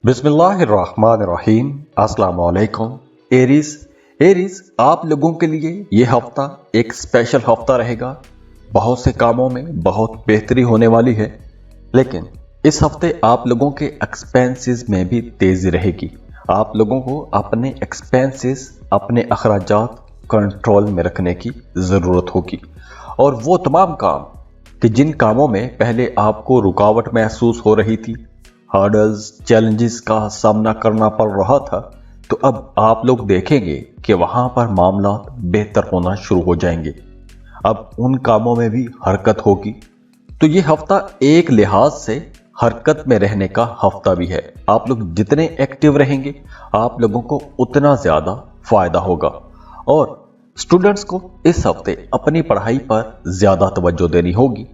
बिस्मिल्लाहिर्रहमानिर्रहीम। अस्सलाम वालेकुम। एरीज आप लोगों के लिए ये हफ्ता एक स्पेशल हफ्ता रहेगा। बहुत से कामों में बहुत बेहतरी होने वाली है, लेकिन इस हफ्ते आप लोगों के एक्सपेंसेस में भी तेजी रहेगी। आप लोगों को अपने एक्सपेंसेस, अपने अखराजात कंट्रोल में रखने की ज़रूरत होगी, और वो तमाम काम कि जिन कामों में पहले आपको रुकावट महसूस हो रही थी, हर्डल्स, चैलेंजेस का सामना करना पड़ रहा था, तो अब आप लोग देखेंगे कि वहां पर मामला बेहतर होना शुरू हो जाएंगे। अब उन कामों में भी हरकत होगी। तो ये हफ्ता एक लिहाज से हरकत में रहने का हफ्ता भी है। आप लोग जितने एक्टिव रहेंगे, आप लोगों को उतना ज्यादा फायदा होगा। और स्टूडेंट्स को इस हफ्ते अपनी पढ़ाई पर ज्यादा तवज्जो देनी होगी।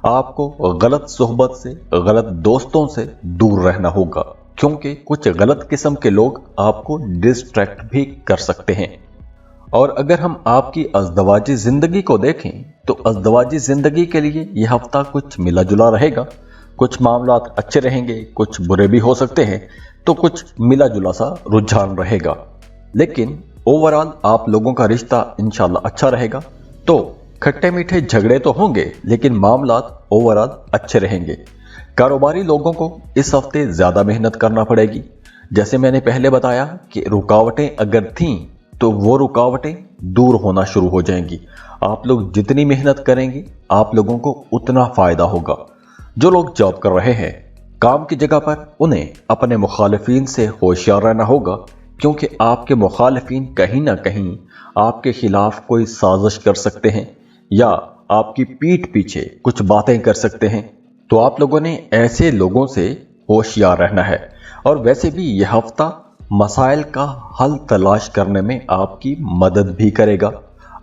आपको गलत सोहबत से, गलत दोस्तों से दूर रहना होगा, क्योंकि कुछ गलत किस्म के लोग आपको डिस्ट्रैक्ट भी कर सकते हैं। और अगर हम आपकी अज़दवाजी जिंदगी को देखें, तो अज़दवाजी जिंदगी के लिए यह हफ्ता कुछ मिला जुला रहेगा। कुछ मामला अच्छे रहेंगे, कुछ बुरे भी हो सकते हैं, तो कुछ मिला जुला सा रुझान रहेगा। लेकिन ओवरऑल आप लोगों का रिश्ता इंशाल्लाह अच्छा रहेगा। तो खट्टे मीठे झगड़े तो होंगे, लेकिन मामलात ओवरऑल अच्छे रहेंगे। कारोबारी लोगों को इस हफ्ते ज्यादा मेहनत करना पड़ेगी। जैसे मैंने पहले बताया कि रुकावटें अगर थीं, तो वो रुकावटें दूर होना शुरू हो जाएंगी। आप लोग जितनी मेहनत करेंगे, आप लोगों को उतना फायदा होगा। जो लोग जॉब कर रहे हैं, काम की जगह पर उन्हें अपने मुखालिफिन से होशियार रहना होगा, क्योंकि आपके मुखालिफिन कहीं ना कहीं आपके खिलाफ कोई साजिश कर सकते हैं या आपकी पीठ पीछे कुछ बातें कर सकते हैं। तो आप लोगों ने ऐसे लोगों से होशियार रहना है। और वैसे भी यह हफ्ता मसाइल का हल तलाश करने में आपकी मदद भी करेगा।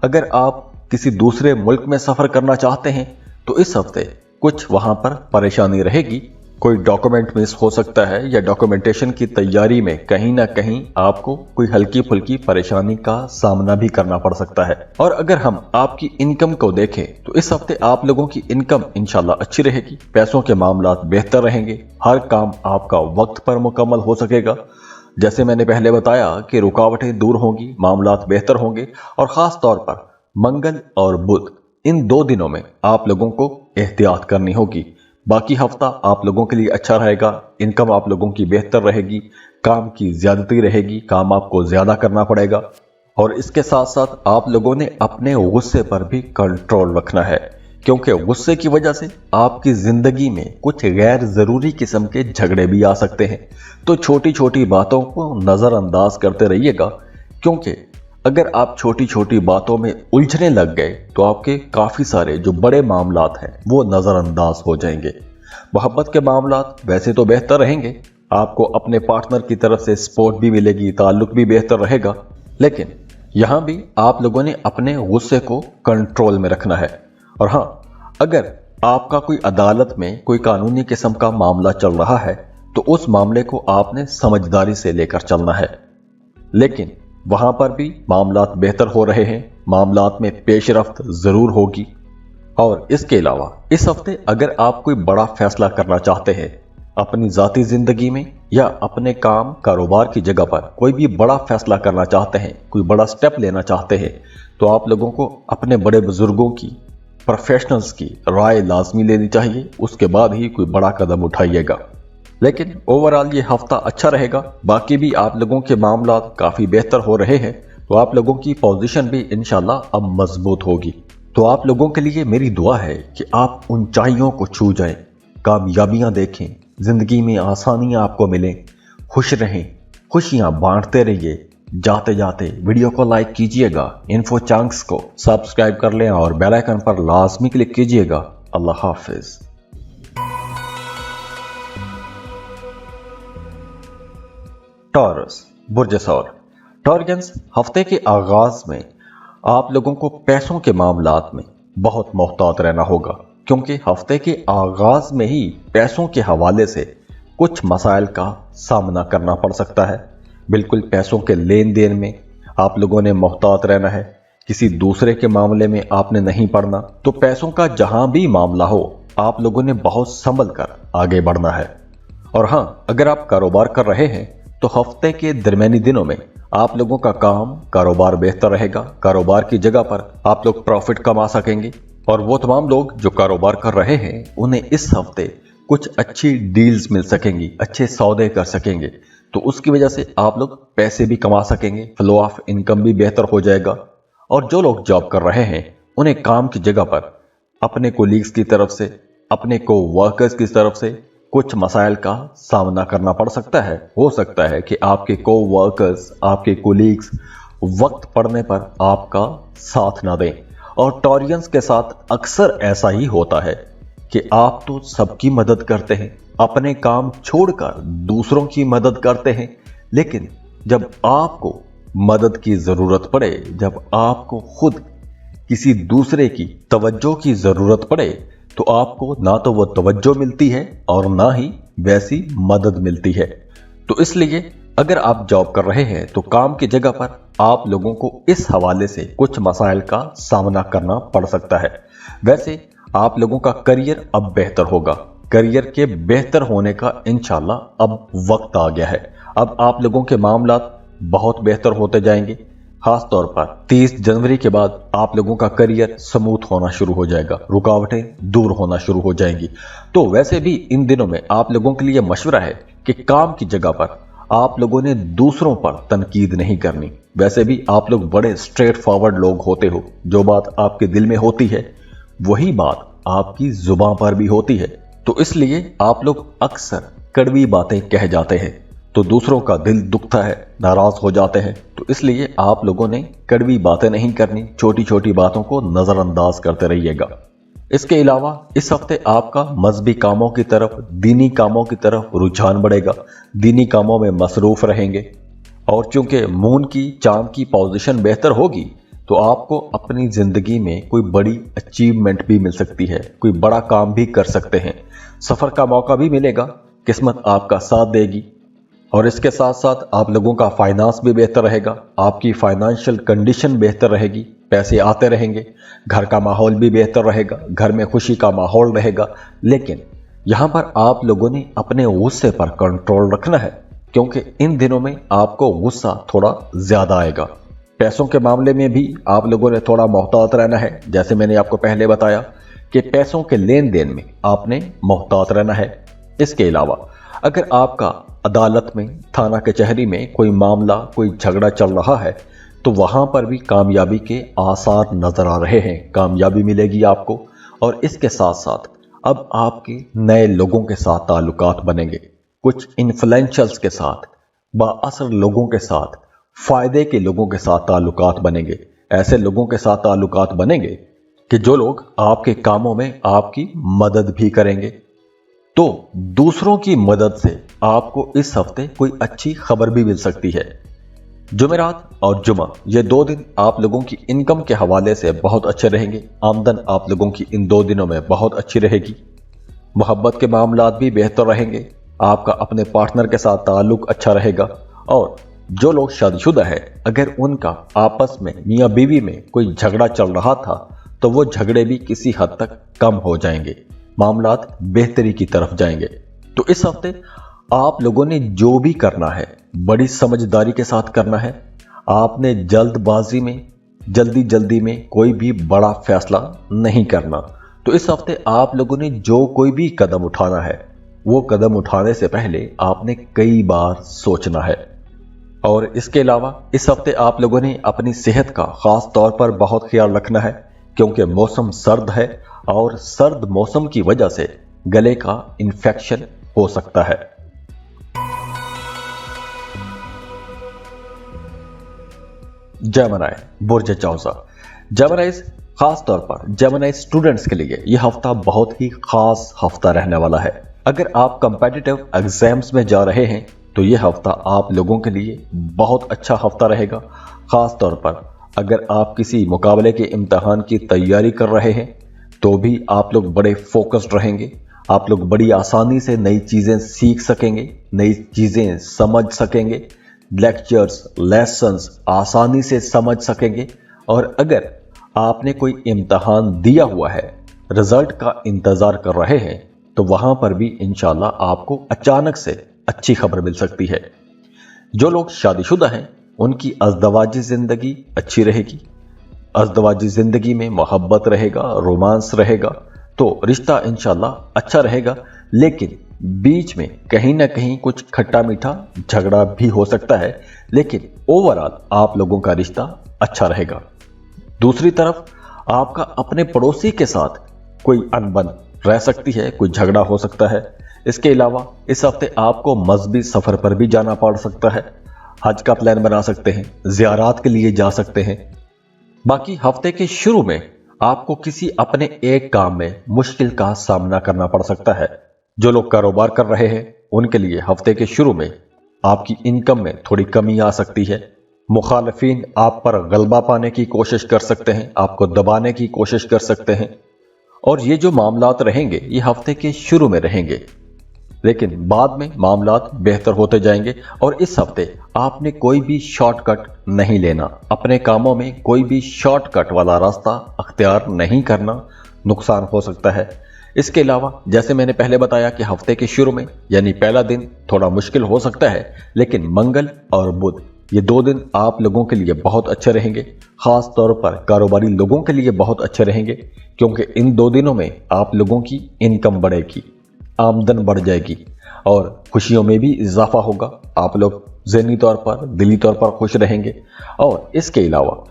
अगर आप किसी दूसरे मुल्क में सफर करना चाहते हैं, तो इस हफ्ते कुछ वहां पर परेशानी रहेगी। कोई डॉक्यूमेंट मिस हो सकता है, या डॉक्यूमेंटेशन की तैयारी में कहीं ना कहीं आपको कोई हल्की फुल्की परेशानी का सामना भी करना पड़ सकता है। और अगर हम आपकी इनकम को देखें, तो इस हफ्ते आप लोगों की इनकम इंशाल्लाह अच्छी रहेगी। पैसों के मामला बेहतर रहेंगे। हर काम आपका वक्त पर मुकम्मल हो सकेगा। जैसे मैंने पहले बताया कि रुकावटें दूर होंगी, मामला बेहतर होंगे। और खास तौर पर मंगल और बुध, इन 2 दिनों में आप लोगों को एहतियात करनी होगी। बाकी हफ्ता आप लोगों के लिए अच्छा रहेगा। इनकम आप लोगों की बेहतर रहेगी, काम की ज्यादती रहेगी, काम आपको ज्यादा करना पड़ेगा। और इसके साथ साथ आप लोगों ने अपने गुस्से पर भी कंट्रोल रखना है, क्योंकि गुस्से की वजह से आपकी जिंदगी में कुछ गैर जरूरी किस्म के झगड़े भी आ सकते हैं। तो छोटी छोटी बातों को नजरअंदाज करते रहिएगा, क्योंकि अगर आप छोटी छोटी बातों में उलझने लग गए, तो आपके काफी सारे जो बड़े मामलात हैं वो नजरअंदाज हो जाएंगे। मोहब्बत के मामलात वैसे तो बेहतर रहेंगे। आपको अपने पार्टनर की तरफ से सपोर्ट भी मिलेगी, ताल्लुक भी बेहतर रहेगा। लेकिन यहां भी आप लोगों ने अपने गुस्से को कंट्रोल में रखना है। और हां, अगर आपका कोई अदालत में कोई कानूनी किस्म का मामला चल रहा है, तो उस मामले को आपने समझदारी से लेकर चलना है। लेकिन वहां पर भी मामलात बेहतर हो रहे हैं, मामलात में पेशरफ्त जरूर होगी। और इसके अलावा इस हफ्ते अगर आप कोई बड़ा फैसला करना चाहते हैं अपनी जाती जिंदगी में, या अपने काम कारोबार की जगह पर कोई भी बड़ा फैसला करना चाहते हैं, कोई बड़ा स्टेप लेना चाहते हैं, तो आप लोगों को अपने बड़े बुजुर्गों की, प्रोफेशनल्स की राय लाजमी लेनी चाहिए। उसके बाद ही कोई बड़ा कदम उठाइएगा। लेकिन ओवरऑल ये हफ्ता अच्छा रहेगा। बाकी भी आप लोगों के मामला काफी बेहतर हो रहे हैं, तो आप लोगों की पोजीशन भी इंशाल्लाह अब मजबूत होगी। तो आप लोगों के लिए मेरी दुआ है कि आप ऊंचाइयों को छू जाएं, कामयाबियां देखें, जिंदगी में आसानियां आपको मिलें, खुश रहें, खुशियां बांटते रहिए। जाते जाते वीडियो को लाइक कीजिएगा, इन्फो चंक्स को सब्सक्राइब कर लें और बेल आइकन पर लाजमी क्लिक कीजिएगा। अल्लाह हाफिज। टॉरस, बुर्ज सौर। टॉरियंस, हफ्ते के आगाज में आप लोगों को पैसों के मामलात में बहुत मोहतात रहना होगा, क्योंकि हफ्ते के आगाज में ही पैसों के हवाले से कुछ मसाइल का सामना करना पड़ सकता है। बिल्कुल पैसों के लेन देन में आप लोगों ने मोहतात रहना है। किसी दूसरे के मामले में आपने नहीं पड़ना। तो पैसों का जहां भी मामला हो, आप लोगों ने बहुत संभल कर आगे बढ़ना है। और हाँ, अगर आप कारोबार कर रहे हैं तो हफ्ते के दरमियानी दिनों में आप लोगों का कारोबार बेहतर रहेगा। कारोबार की जगह पर आप लोग प्रॉफिट कमा सकेंगे। और वो तमाम लोग जो कारोबार कर रहे हैं उन्हें इस हफ्ते कुछ अच्छी डील्स मिल सकेंगी, अच्छे सौदे कर सकेंगे, तो उसकी वजह से आप लोग पैसे भी कमा सकेंगे, फ्लो ऑफ इनकम भी बेहतर हो जाएगा। और जो लोग जॉब कर रहे हैं उन्हें काम की जगह पर अपने कोलीग्स की तरफ से, अपने को वर्कर्स की तरफ से कुछ मसाइल का सामना करना पड़ सकता है। हो सकता है कि आपके को वर्कर्स, आपके कोलीग्स वक्त पड़ने पर आपका साथ ना दें। और टॉरियंस के साथ अक्सर ऐसा ही होता है कि आप तो सबकी मदद करते हैं, अपने काम छोड़कर दूसरों की मदद करते हैं, लेकिन जब आपको मदद की जरूरत पड़े, जब आपको खुद किसी दूसरे की तवज्जो की जरूरत पड़े, तो आपको ना तो वो तवज्जो मिलती है और ना ही वैसी मदद मिलती है। तो इसलिए अगर आप जॉब कर रहे हैं तो काम की जगह पर आप लोगों को इस हवाले से कुछ मसाइल का सामना करना पड़ सकता है। वैसे आप लोगों का करियर अब बेहतर होगा। करियर के बेहतर होने का इंशाल्लाह अब वक्त आ गया है। अब आप लोगों के मामलात बहुत बेहतर होते जाएंगे। खास तौर पर 30 जनवरी के बाद आप लोगों का करियर स्मूथ होना शुरू हो जाएगा, रुकावटें दूर होना शुरू हो जाएंगी। तो वैसे भी इन दिनों में आप लोगों के लिए मशवरा है कि काम की जगह पर आप लोगों ने दूसरों पर तनकीद नहीं करनी। वैसे भी आप लोग बड़े स्ट्रेट फॉरवर्ड लोग होते हो। जो बात आपके दिल में होती है वही बात आपकी जुबान पर भी होती है। तो इसलिए आप लोग अक्सर कड़वी बातें कह जाते हैं तो दूसरों का दिल दुखता है, नाराज हो जाते हैं। तो इसलिए आप लोगों ने कड़वी बातें नहीं करनी, छोटी छोटी बातों को नजरअंदाज करते रहिएगा। इसके अलावा इस हफ्ते आपका मजहबी कामों की तरफ, दीनी कामों की तरफ रुझान बढ़ेगा। दीनी कामों में मसरूफ रहेंगे। और चूंकि मून की, चांद की पोजीशन बेहतर होगी तो आपको अपनी जिंदगी में कोई बड़ी अचीवमेंट भी मिल सकती है, कोई बड़ा काम भी कर सकते हैं, सफर का मौका भी मिलेगा, किस्मत आपका साथ देगी। और इसके साथ साथ आप लोगों का फाइनेंस भी बेहतर रहेगा, आपकी फाइनेंशियल कंडीशन बेहतर रहेगी, पैसे आते रहेंगे, घर का माहौल भी बेहतर रहेगा, घर में खुशी का माहौल रहेगा। लेकिन यहाँ पर आप लोगों ने अपने गुस्से पर कंट्रोल रखना है, क्योंकि इन दिनों में आपको गुस्सा थोड़ा ज्यादा आएगा। पैसों के मामले में भी आप लोगों ने थोड़ा मोहतात रहना है। जैसे मैंने आपको पहले बताया कि पैसों के लेन देन में आपने मोहतात रहना है। इसके अलावा अगर आपका अदालत में, थाना कचहरी में कोई मामला, कोई झगड़ा चल रहा है तो वहां पर भी कामयाबी के आसार नजर आ रहे हैं, कामयाबी मिलेगी आपको। और इसके साथ साथ अब आपके नए लोगों के साथ ताल्लुकात बनेंगे, कुछ इन्फ्लुएंशल्स के साथ, बाअसर लोगों के साथ, फायदे के लोगों के साथ ताल्लुकात बनेंगे। ऐसे लोगों के साथ ताल्लुकात बनेंगे कि जो लोग आपके कामों में आपकी मदद भी करेंगे। तो दूसरों की मदद से आपको इस हफ्ते कोई अच्छी खबर भी मिल सकती है। जुमेरात और जुमा, ये 2 दिन आप लोगों की इनकम के हवाले से बहुत अच्छे रहेंगे। आमदन आप लोगों की इन 2 दिनों में बहुत अच्छी रहेगी। मोहब्बत के मामलात भी बेहतर रहेंगे। आपका अपने पार्टनर के साथ ताल्लुक अच्छा रहेगा। और जो लोग शादीशुदा है, अगर उनका आपस में, मियाँ बीवी में कोई झगड़ा चल रहा था तो वो झगड़े भी किसी हद तक कम हो जाएंगे, मामलात बेहतरी की तरफ जाएंगे। तो इस हफ्ते आप लोगों ने जो भी करना है बड़ी समझदारी के साथ करना है। आपने जल्दबाजी में, जल्दी में कोई भी बड़ा फैसला नहीं करना। तो इस हफ्ते आप लोगों ने जो कोई भी कदम उठाना है वो कदम उठाने से पहले आपने कई बार सोचना है। और इसके अलावा इस हफ्ते आप लोगों ने अपनी सेहत का खास तौर पर बहुत ख्याल रखना है, क्योंकि मौसम सर्द है और सर्द मौसम की वजह से गले का इन्फेक्शन हो सकता है। जेमिनी, बुर्ज चौसा। जेमिनीज, खास तौर पर जेमिनी स्टूडेंट्स के लिए यह हफ्ता बहुत ही खास हफ्ता रहने वाला है। अगर आप कॉम्पिटिटिव एग्जाम्स में जा रहे हैं तो यह हफ्ता आप लोगों के लिए बहुत अच्छा हफ्ता रहेगा। खास तौर पर अगर आप किसी मुकाबले के इम्तिहान की तैयारी कर रहे हैं तो भी आप लोग बड़े फोकस्ड रहेंगे। आप लोग बड़ी आसानी से नई चीजें सीख सकेंगे, नई चीजें समझ सकेंगे, लेक्चर्स, लेसन्स आसानी से समझ सकेंगे। और अगर आपने कोई इम्तिहान दिया हुआ है, रिजल्ट का इंतजार कर रहे हैं, तो वहां पर भी इंशाल्लाह आपको अचानक से अच्छी खबर मिल सकती है। जो लोग शादीशुदा हैं उनकी अज़दवाजी जिंदगी अच्छी रहेगी। अज़दवाजी जिंदगी में मोहब्बत रहेगा, रोमांस रहेगा, तो रिश्ता इंशाल्लाह अच्छा रहेगा। लेकिन बीच में कहीं ना कहीं कुछ खट्टा मीठा झगड़ा भी हो सकता है, लेकिन ओवरऑल आप लोगों का रिश्ता अच्छा रहेगा। दूसरी तरफ आपका अपने पड़ोसी के साथ कोई अनबन रह सकती है, कोई झगड़ा हो सकता है। इसके अलावा इस हफ्ते आपको मजहबी सफर पर भी जाना पड़ सकता है। हज का प्लान बना सकते हैं, ज़ियारात के लिए जा सकते हैं। बाकी हफ्ते के शुरू में आपको किसी अपने एक काम में मुश्किल का सामना करना पड़ सकता है। जो लोग कारोबार कर रहे हैं उनके लिए हफ्ते के शुरू में आपकी इनकम में थोड़ी कमी आ सकती है। मुखालिफिन आप पर गलबा पाने की कोशिश कर सकते हैं, आपको दबाने की कोशिश कर सकते हैं। और ये जो मामलात रहेंगे ये हफ्ते के शुरू में रहेंगे, लेकिन बाद में मामलात बेहतर होते जाएंगे। और इस हफ्ते आपने कोई भी शॉर्टकट नहीं लेना, अपने कामों में कोई भी शॉर्टकट वाला रास्ता अख्तियार नहीं करना, नुकसान हो सकता है। इसके अलावा जैसे मैंने पहले बताया कि हफ्ते के शुरू में यानी पहला दिन थोड़ा मुश्किल हो सकता है, लेकिन मंगल और बुध ये 2 दिन आप लोगों के लिए बहुत अच्छे रहेंगे। खास तौर पर कारोबारी लोगों के लिए बहुत अच्छे रहेंगे, क्योंकि इन 2 दिनों में आप लोगों की इनकम बढ़ेगी, आमदन बढ़ जाएगी और खुशियों में भी इजाफा होगा। आप लोग ज़हनी तौर पर, दिली तौर पर खुश रहेंगे। और इसके अलावा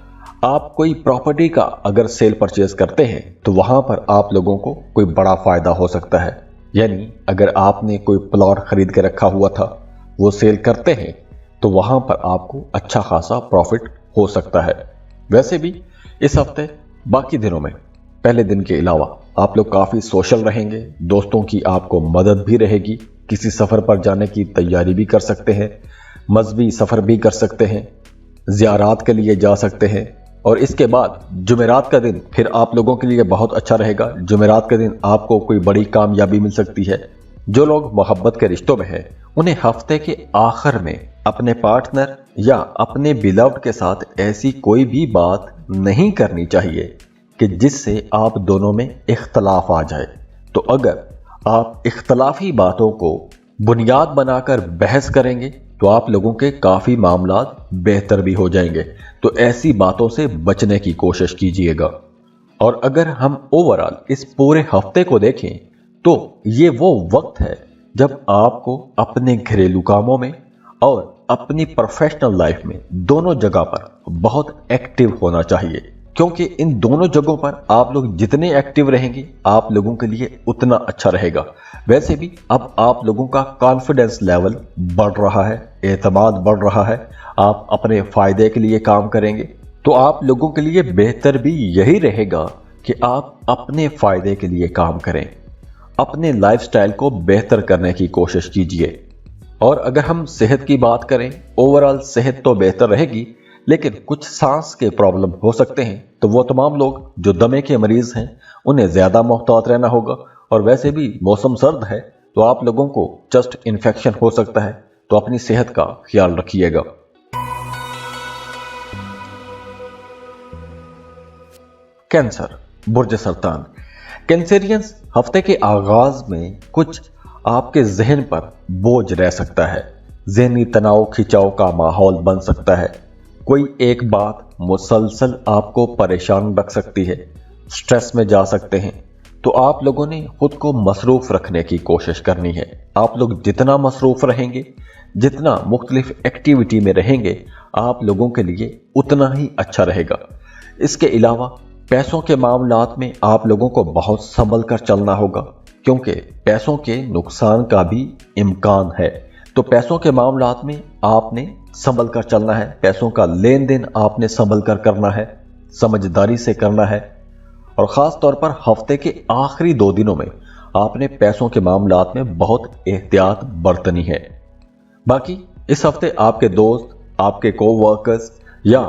आप कोई प्रॉपर्टी का अगर सेल परचेज करते हैं तो वहां पर आप लोगों को कोई बड़ा फायदा हो सकता है। यानी अगर आपने कोई प्लॉट खरीद के रखा हुआ था, वो सेल करते हैं तो वहां पर आपको अच्छा खासा प्रॉफिट हो सकता है। वैसे भी इस हफ्ते बाकी दिनों में पहले दिन के अलावा आप लोग काफ़ी सोशल रहेंगे, दोस्तों की आपको मदद भी रहेगी, किसी सफ़र पर जाने की तैयारी भी कर सकते हैं, मजहबी सफ़र भी कर सकते हैं, ज़ियारात के लिए जा सकते हैं। और इसके बाद जुमेरात का दिन फिर आप लोगों के लिए बहुत अच्छा रहेगा। जुमेरात के दिन आपको कोई बड़ी कामयाबी मिल सकती है। जो लोग मोहब्बत के रिश्तों में हैं उन्हें हफ्ते के आखिर में अपने पार्टनर या अपने बिलव्ड के साथ ऐसी कोई भी बात नहीं करनी चाहिए कि जिससे आप दोनों में इख्तलाफ आ जाए। तो अगर आप इख्तलाफी बातों को बुनियाद बनाकर बहस करेंगे तो आप लोगों के काफ़ी मामलात बेहतर भी हो जाएंगे। तो ऐसी बातों से बचने की कोशिश कीजिएगा। और अगर हम ओवरऑल इस पूरे हफ्ते को देखें तो ये वो वक्त है जब आपको अपने घरेलू कामों में और अपनी प्रोफेशनल लाइफ में दोनों जगह पर बहुत एक्टिव होना चाहिए, क्योंकि इन दोनों जगहों पर आप लोग जितने एक्टिव रहेंगे आप लोगों के लिए उतना अच्छा रहेगा। वैसे भी अब आप लोगों का कॉन्फिडेंस लेवल बढ़ रहा है, एतमाद बढ़ रहा है, आप अपने फायदे के लिए काम करेंगे। तो आप लोगों के लिए बेहतर भी यही रहेगा कि आप अपने फायदे के लिए काम करें, अपने लाइफस्टाइल को बेहतर करने की कोशिश कीजिए। और अगर हम सेहत की बात करें, ओवरऑल सेहत तो बेहतर रहेगी, लेकिन कुछ सांस के प्रॉब्लम हो सकते हैं। तो वो तमाम लोग जो दमे के मरीज हैं उन्हें ज़्यादा मोहतात रहना होगा। और वैसे भी मौसम सर्द है तो आप लोगों को चेस्ट इन्फेक्शन हो सकता है, तो अपनी सेहत का ख्याल रखिएगा। कैंसर, बुर्ज सरतान। कैंसेरियंस हफ्ते के आगाज में कुछ आपके जहन पर बोझ रह सकता है, जहनी तनाव खिंचाव का माहौल बन सकता है। कोई एक बात मुसलसल आपको परेशान रख सकती है, स्ट्रेस में जा सकते हैं। तो आप लोगों ने खुद को मसरूफ रखने की कोशिश करनी है। आप लोग जितना मसरूफ रहेंगे, जितना मुख्तलिफ एक्टिविटी में रहेंगे, आप लोगों के लिए उतना ही अच्छा रहेगा। इसके अलावा पैसों के मामलात में आप लोगों को बहुत संभल कर चलना होगा, क्योंकि पैसों के नुकसान का भी इम्कान है। तो पैसों के मामलात में आपने संभल कर चलना है, पैसों का लेन देन आपने संभल कर करना है, समझदारी से करना है। और ख़ास तौर पर हफ्ते के आखिरी 2 दिनों में आपने पैसों के मामलात में बहुत एहतियात बरतनी है। बाकी इस हफ्ते आपके दोस्त, आपके कोवर्कर्स या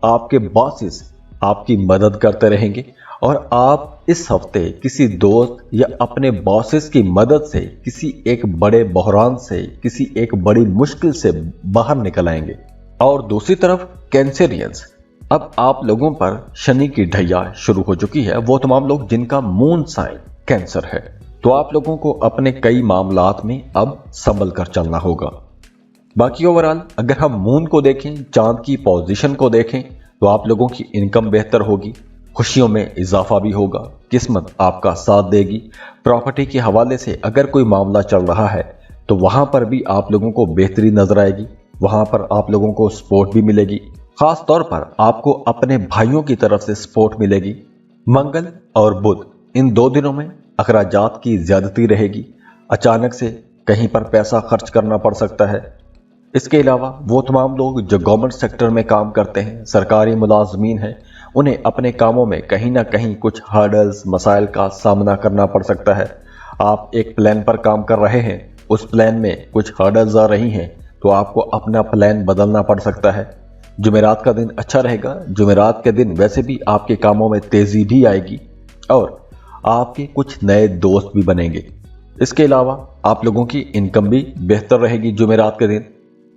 आपके बॉसेस आपकी मदद करते रहेंगे, और आप इस हफ्ते किसी दोस्त या अपने बॉसेस की मदद से किसी एक बड़े बहरान से, किसी एक बड़ी मुश्किल से बाहर निकल आएंगे। और दूसरी तरफ कैंसेरियंस, अब आप लोगों पर शनि की ढैया शुरू हो चुकी है। वो तमाम लोग जिनका मून साइन कैंसर है, तो आप लोगों को अपने कई मामलात में अब संभल कर चलना होगा। बाकी ओवरऑल अगर हम मून को देखें, चांद की पोजीशन को देखें, तो आप लोगों की इनकम बेहतर होगी, खुशियों में इजाफा भी होगा, किस्मत आपका साथ देगी। प्रॉपर्टी के हवाले से अगर कोई मामला चल रहा है तो वहां पर भी आप लोगों को बेहतरी नजर आएगी, वहां पर आप लोगों को सपोर्ट भी मिलेगी। खास तौर पर आपको अपने भाइयों की तरफ से सपोर्ट मिलेगी। मंगल और बुध इन 2 दिनों में अखराजात की ज्यादती रहेगी, अचानक से कहीं पर पैसा खर्च करना पड़ सकता है। इसके अलावा वो तमाम लोग जो गवर्नमेंट सेक्टर में काम करते हैं, सरकारी मुलाजमीन हैं, उन्हें अपने कामों में कहीं ना कहीं कुछ हर्डल्स, मसाइल का सामना करना पड़ सकता है। आप एक प्लान पर काम कर रहे हैं, उस प्लान में कुछ हर्डल्स आ रही हैं, तो आपको अपना प्लान बदलना पड़ सकता है। जुमेरात का दिन अच्छा रहेगा। जुमेरात के दिन वैसे भी आपके कामों में तेजी भी आएगी और आपके कुछ नए दोस्त भी बनेंगे। इसके अलावा आप लोगों की इनकम भी बेहतर रहेगी जुमेरात के दिन।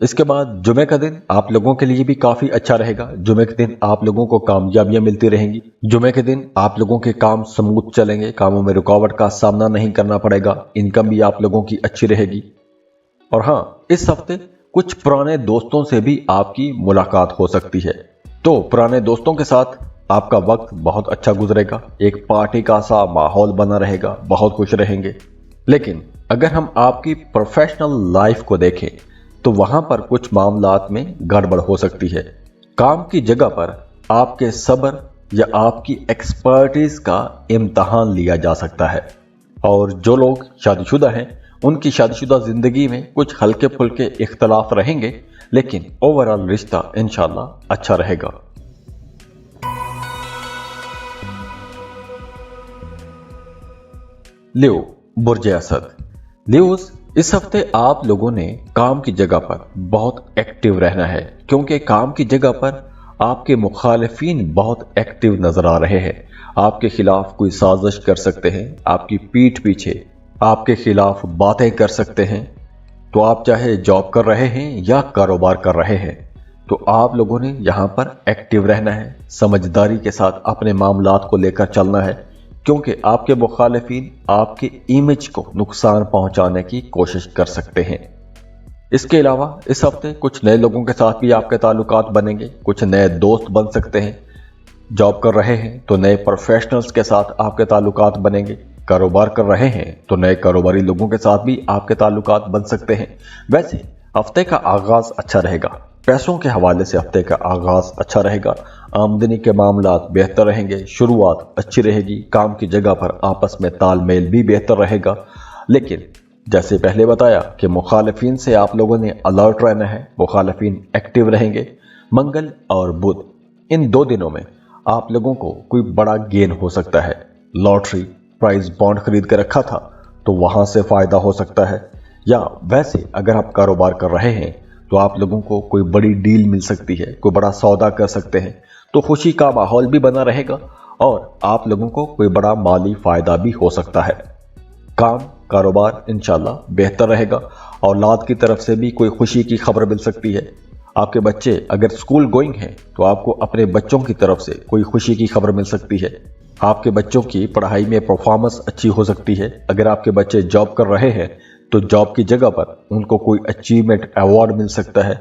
इसके बाद जुमे का दिन आप लोगों के लिए भी काफी अच्छा रहेगा। जुमे के दिन आप लोगों को कामयाबियां मिलती रहेंगी। जुमे के दिन आप लोगों के काम स्मूथ चलेंगे, कामों में रुकावट का सामना नहीं करना पड़ेगा, इनकम भी आप लोगों की अच्छी रहेगी। और हाँ, इस हफ्ते कुछ पुराने दोस्तों से भी आपकी मुलाकात हो सकती है, तो पुराने दोस्तों के साथ आपका वक्त बहुत अच्छा गुजरेगा, एक पार्टी का सा माहौल बना रहेगा, बहुत खुश रहेंगे। लेकिन अगर हम आपकी प्रोफेशनल लाइफ को देखें तो वहां पर कुछ मामलात में गड़बड़ हो सकती है। काम की जगह पर आपके सब्र या आपकी एक्सपर्टीज का इम्तहान लिया जा सकता है। और जो लोग शादीशुदा हैं उनकी शादीशुदा जिंदगी में कुछ हल्के फुल्के इख्तलाफ रहेंगे, लेकिन ओवरऑल रिश्ता इंशाल्लाह अच्छा रहेगा। लियो, बुर्ज असद। लियोस, इस हफ्ते आप लोगों ने काम की जगह पर बहुत एक्टिव रहना है, क्योंकि काम की जगह पर आपके मुखालिफिन बहुत एक्टिव नजर आ रहे हैं। आपके खिलाफ कोई साजिश कर सकते हैं, आपकी पीठ पीछे आपके खिलाफ बातें कर सकते हैं। तो आप चाहे जॉब कर रहे हैं या कारोबार कर रहे हैं, तो आप लोगों ने यहां पर एक्टिव रहना है, समझदारी के साथ अपने मामलात को लेकर चलना है, क्योंकि आपके मुखालिफिन आपके इमेज को नुकसान पहुंचाने की कोशिश कर सकते हैं। इसके अलावा इस हफ्ते कुछ नए लोगों के साथ भी आपके ताल्लुकात बनेंगे, कुछ नए दोस्त बन सकते हैं। जॉब कर रहे हैं तो नए प्रोफेशनल्स के साथ आपके ताल्लुकात बनेंगे, कारोबार कर रहे हैं तो नए कारोबारी लोगों के साथ भी आपके ताल्लुकात बन सकते हैं। वैसे हफ्ते का आगाज अच्छा रहेगा, पैसों के हवाले से हफ्ते का आगाज अच्छा रहेगा, आमदनी के मामलात बेहतर रहेंगे, शुरुआत अच्छी रहेगी, काम की जगह पर आपस में तालमेल भी बेहतर रहेगा। लेकिन जैसे पहले बताया कि मुखालिफिन से आप लोगों ने अलर्ट रहना है, मुखालिफिन एक्टिव रहेंगे। मंगल और बुध इन 2 दिनों में आप लोगों को कोई बड़ा गेन हो सकता है। लॉटरी प्राइज बॉन्ड खरीद कर रखा था तो वहां से फायदा हो सकता है, या वैसे अगर आप कारोबार कर रहे हैं तो आप लोगों को कोई बड़ी डील मिल सकती है, कोई बड़ा सौदा कर सकते हैं, तो खुशी का माहौल भी बना रहेगा और आप लोगों को कोई बड़ा माली फायदा भी हो सकता है। काम कारोबार इंशाल्लाह बेहतर रहेगा। औलाद की तरफ से भी कोई खुशी की खबर मिल सकती है। आपके बच्चे अगर स्कूल गोइंग हैं तो आपको अपने बच्चों की तरफ से कोई खुशी की खबर मिल सकती है। आपके बच्चों की पढ़ाई में परफॉर्मेंस अच्छी हो सकती है। अगर आपके बच्चे जॉब कर रहे हैं तो जॉब की जगह पर उनको कोई अचीवमेंट अवार्ड मिल सकता है,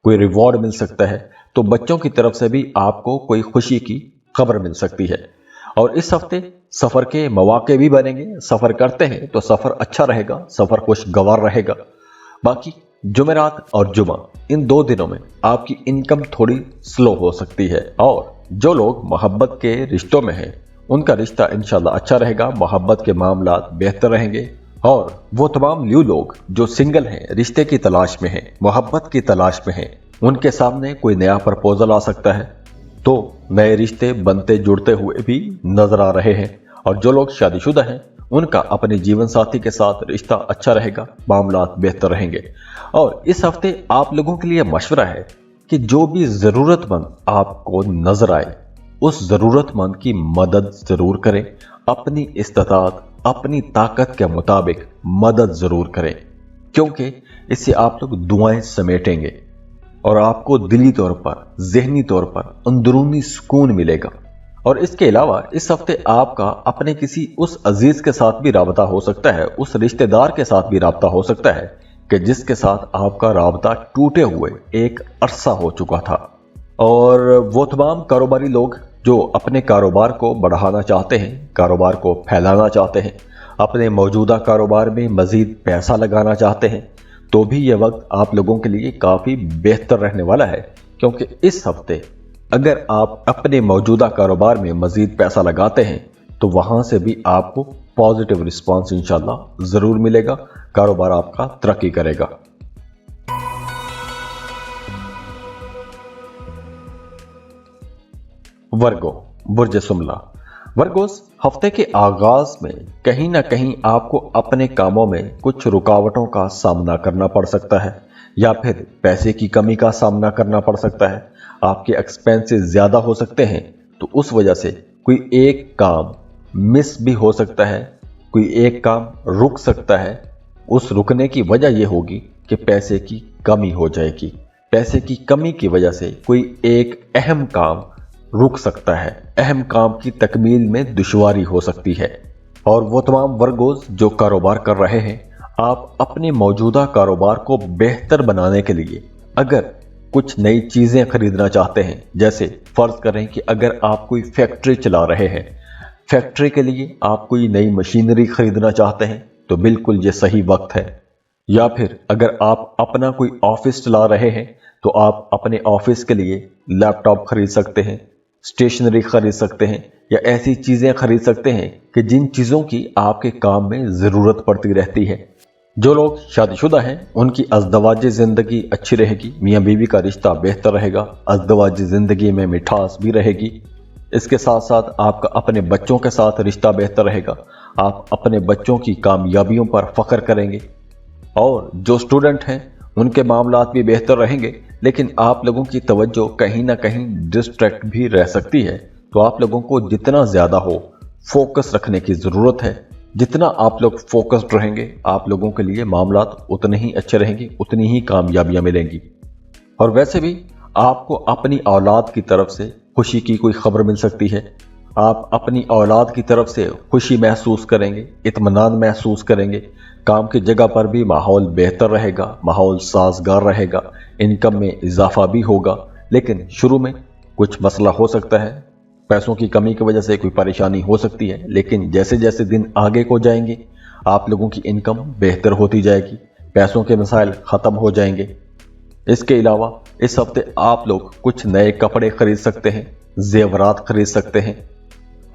कोई रिवॉर्ड मिल सकता है, तो बच्चों की तरफ से भी आपको कोई खुशी की खबर मिल सकती है। और इस हफ्ते सफर के मौके भी बनेंगे। सफर करते हैं तो सफर अच्छा रहेगा, सफर खुशगवार रहेगा। बाकी जुमेरात और जुमा इन 2 दिनों में आपकी इनकम थोड़ी स्लो हो सकती है, और जो लोग मोहब्बत के रिश्तों में हैं उनका रिश्ता इंशाल्लाह अच्छा रहेगा, मोहब्बत के मामलात बेहतर रहेंगे। और वो तमाम लियो लोग जो सिंगल हैं, रिश्ते की तलाश में हैं, मोहब्बत की तलाश में हैं, उनके सामने कोई नया प्रपोजल आ सकता है, तो नए रिश्ते बनते जुड़ते हुए भी नजर आ रहे हैं। और जो लोग शादीशुदा हैं उनका अपने जीवन साथी के साथ रिश्ता अच्छा रहेगा, मामलात बेहतर रहेंगे। और इस हफ्ते आप लोगों के लिए मशवरा है कि जो भी जरूरतमंद आपको नजर आए उस जरूरतमंद की मदद जरूर करें। अपनी इस्तात, अपनी ताकत के मुताबिक मदद जरूर करें, क्योंकि इससे आप लोग दुआएं समेटेंगे और आपको दिली तौर पर, ज़हनी तौर पर अंदरूनी सुकून मिलेगा। और इसके अलावा इस हफ्ते आपका अपने किसी उस अजीज के साथ भी राबता हो सकता है, उस रिश्तेदार के साथ भी राबता हो सकता है कि जिसके साथ आपका राबता टूटे हुए एक अरसा हो चुका था। और वो तमाम कारोबारी लोग जो अपने कारोबार को बढ़ाना चाहते हैं, कारोबार को फैलाना चाहते हैं, अपने मौजूदा कारोबार में मजीद पैसा लगाना चाहते हैं, तो भी यह वक्त आप लोगों के लिए काफ़ी बेहतर रहने वाला है, क्योंकि इस हफ्ते अगर आप अपने मौजूदा कारोबार में मजीद पैसा लगाते हैं तो वहां से भी आपको पॉजिटिव रिस्पांस इंशाल्लाह ज़रूर मिलेगा, कारोबार आपका तरक्की करेगा। वर्गो, बुर्ज सुमला। वर्गोस, हफ्ते के आगाज में कहीं ना कहीं आपको अपने कामों में कुछ रुकावटों का सामना करना पड़ सकता है, या फिर पैसे की कमी का सामना करना पड़ सकता है। आपके एक्सपेंसेस ज्यादा हो सकते हैं, तो उस वजह से कोई एक काम मिस भी हो सकता है, कोई एक काम रुक सकता है। उस रुकने की वजह यह होगी कि पैसे की कमी हो जाएगी। पैसे की कमी की वजह से कोई एक अहम काम रुक सकता है, अहम काम की तकमील में दुश्वारी हो सकती है। और वो तमाम वर्गोज जो कारोबार कर रहे हैं, आप अपने मौजूदा कारोबार को बेहतर बनाने के लिए अगर कुछ नई चीजें खरीदना चाहते हैं, जैसे फर्ज करें कि अगर आप कोई फैक्ट्री चला रहे हैं, फैक्ट्री के लिए आप कोई नई मशीनरी खरीदना चाहते हैं, तो बिल्कुल ये सही वक्त है। या फिर अगर आप अपना कोई ऑफिस चला रहे हैं, तो आप अपने ऑफिस के लिए लैपटॉप खरीद सकते हैं, स्टेशनरी खरीद सकते हैं, या ऐसी चीजें खरीद सकते हैं कि जिन चीजों की आपके काम में जरूरत पड़ती रहती है। जो लोग शादीशुदा हैं उनकी अज़दवाजी जिंदगी अच्छी रहेगी, मियाँ बीवी का रिश्ता बेहतर रहेगा, अज़दवाजी जिंदगी में मिठास भी रहेगी। इसके साथ साथ आपका अपने बच्चों के साथ रिश्ता बेहतर रहेगा, आप अपने बच्चों की कामयाबियों पर फख्र करेंगे। और जो स्टूडेंट हैं उनके मामलात भी बेहतर रहेंगे, लेकिन आप लोगों की तवज्जो कहीं ना कहीं डिस्ट्रैक्ट भी रह सकती है। तो आप लोगों को जितना ज्यादा हो फोकस रखने की जरूरत है। जितना आप लोग फोकस्ड रहेंगे, आप लोगों के लिए मामलात उतने ही अच्छे रहेंगे, उतनी ही कामयाबियां मिलेंगी। और वैसे भी आपको अपनी औलाद की तरफ से खुशी की कोई खबर मिल सकती है। आप अपनी औलाद की तरफ से खुशी महसूस करेंगे, इत्मीनान महसूस करेंगे। काम की जगह पर भी माहौल बेहतर रहेगा, माहौल साजगार रहेगा, इनकम में इजाफा भी होगा। लेकिन शुरू में कुछ मसला हो सकता है, पैसों की कमी की वजह से कोई परेशानी हो सकती है, लेकिन जैसे जैसे दिन आगे को जाएंगे आप लोगों की इनकम बेहतर होती जाएगी, पैसों के मसाइल ख़त्म हो जाएंगे। इसके अलावा इस हफ्ते आप लोग कुछ नए कपड़े खरीद सकते हैं, जेवरात खरीद सकते हैं।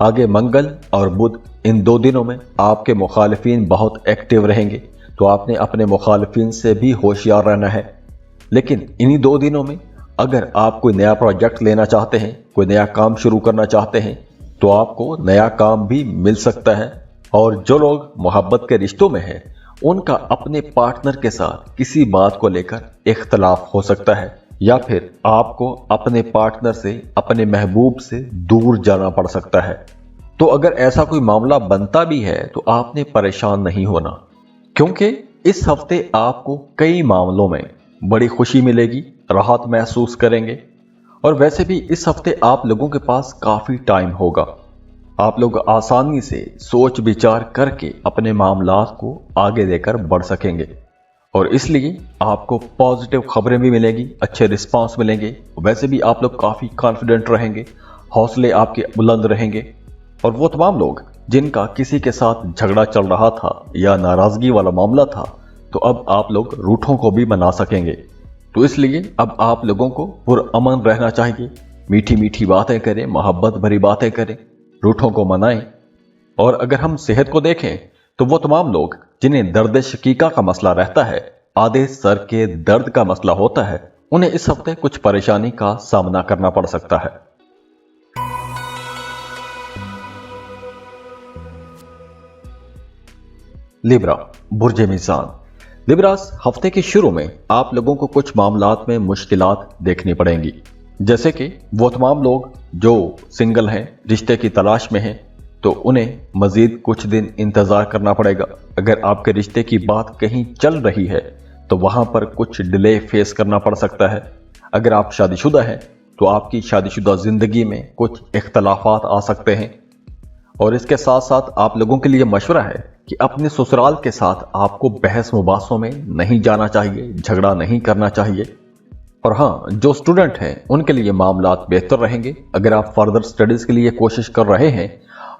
आगे मंगल और बुध, इन 2 दिनों में आपके मुखालिफिन बहुत एक्टिव रहेंगे, तो आपने अपने मुखालिफिन से भी होशियार रहना है। लेकिन इन्हीं 2 दिनों में अगर आप कोई नया प्रोजेक्ट लेना चाहते हैं, कोई नया काम शुरू करना चाहते हैं, तो आपको नया काम भी मिल सकता है। और जो लोग मोहब्बत के रिश्तों में हैं, उनका अपने पार्टनर के साथ किसी बात को लेकर इख्तलाफ हो सकता है, या फिर आपको अपने पार्टनर से, अपने महबूब से दूर जाना पड़ सकता है। तो अगर ऐसा कोई मामला बनता भी है तो आपने परेशान नहीं होना, क्योंकि इस हफ्ते आपको कई मामलों में बड़ी खुशी मिलेगी, राहत महसूस करेंगे। और वैसे भी इस हफ्ते आप लोगों के पास काफी टाइम होगा, आप लोग आसानी से सोच विचार करके अपने मामलात को आगे लेकर बढ़ सकेंगे। और इसलिए आपको पॉजिटिव खबरें भी मिलेंगी, अच्छे रिस्पांस मिलेंगे। वैसे भी आप लोग काफ़ी कॉन्फिडेंट रहेंगे, हौसले आपके बुलंद रहेंगे। और वो तमाम लोग जिनका किसी के साथ झगड़ा चल रहा था या नाराज़गी वाला मामला था, तो अब आप लोग रूठों को भी मना सकेंगे। तो इसलिए अब आप लोगों को पुरअमन रहना चाहिए, मीठी मीठी बातें करें, मोहब्बत भरी बातें करें, रूठों को मनाएं। और अगर हम सेहत को देखें तो वो तमाम लोग जिन्हें दर्द शकीका का मसला रहता है, आधे सर के दर्द का मसला होता है, उन्हें इस हफ्ते कुछ परेशानी का सामना करना पड़ सकता है। लिब्रा, बुर्ज मीज़ान। लिब्रास, हफ्ते के शुरू में आप लोगों को कुछ मामलात में मुश्किलात देखनी पड़ेंगी, जैसे कि वो तमाम लोग जो सिंगल हैं, रिश्ते की तलाश में हैं, तो उन्हें मजीद कुछ दिन इंतजार करना पड़ेगा। अगर आपके रिश्ते की बात कहीं चल रही है तो वहां पर कुछ डिले फेस करना पड़ सकता है। अगर आप शादीशुदा हैं तो आपकी शादीशुदा जिंदगी में कुछ इख्तलाफात आ सकते हैं। और इसके साथ साथ आप लोगों के लिए मशवरा है कि अपने ससुराल के साथ आपको बहस मुबासों में नहीं जाना चाहिए, झगड़ा नहीं करना चाहिए। और हाँ, जो स्टूडेंट हैं उनके लिए मामलात बेहतर रहेंगे। अगर आप फर्दर स्टडीज के लिए कोशिश कर रहे हैं,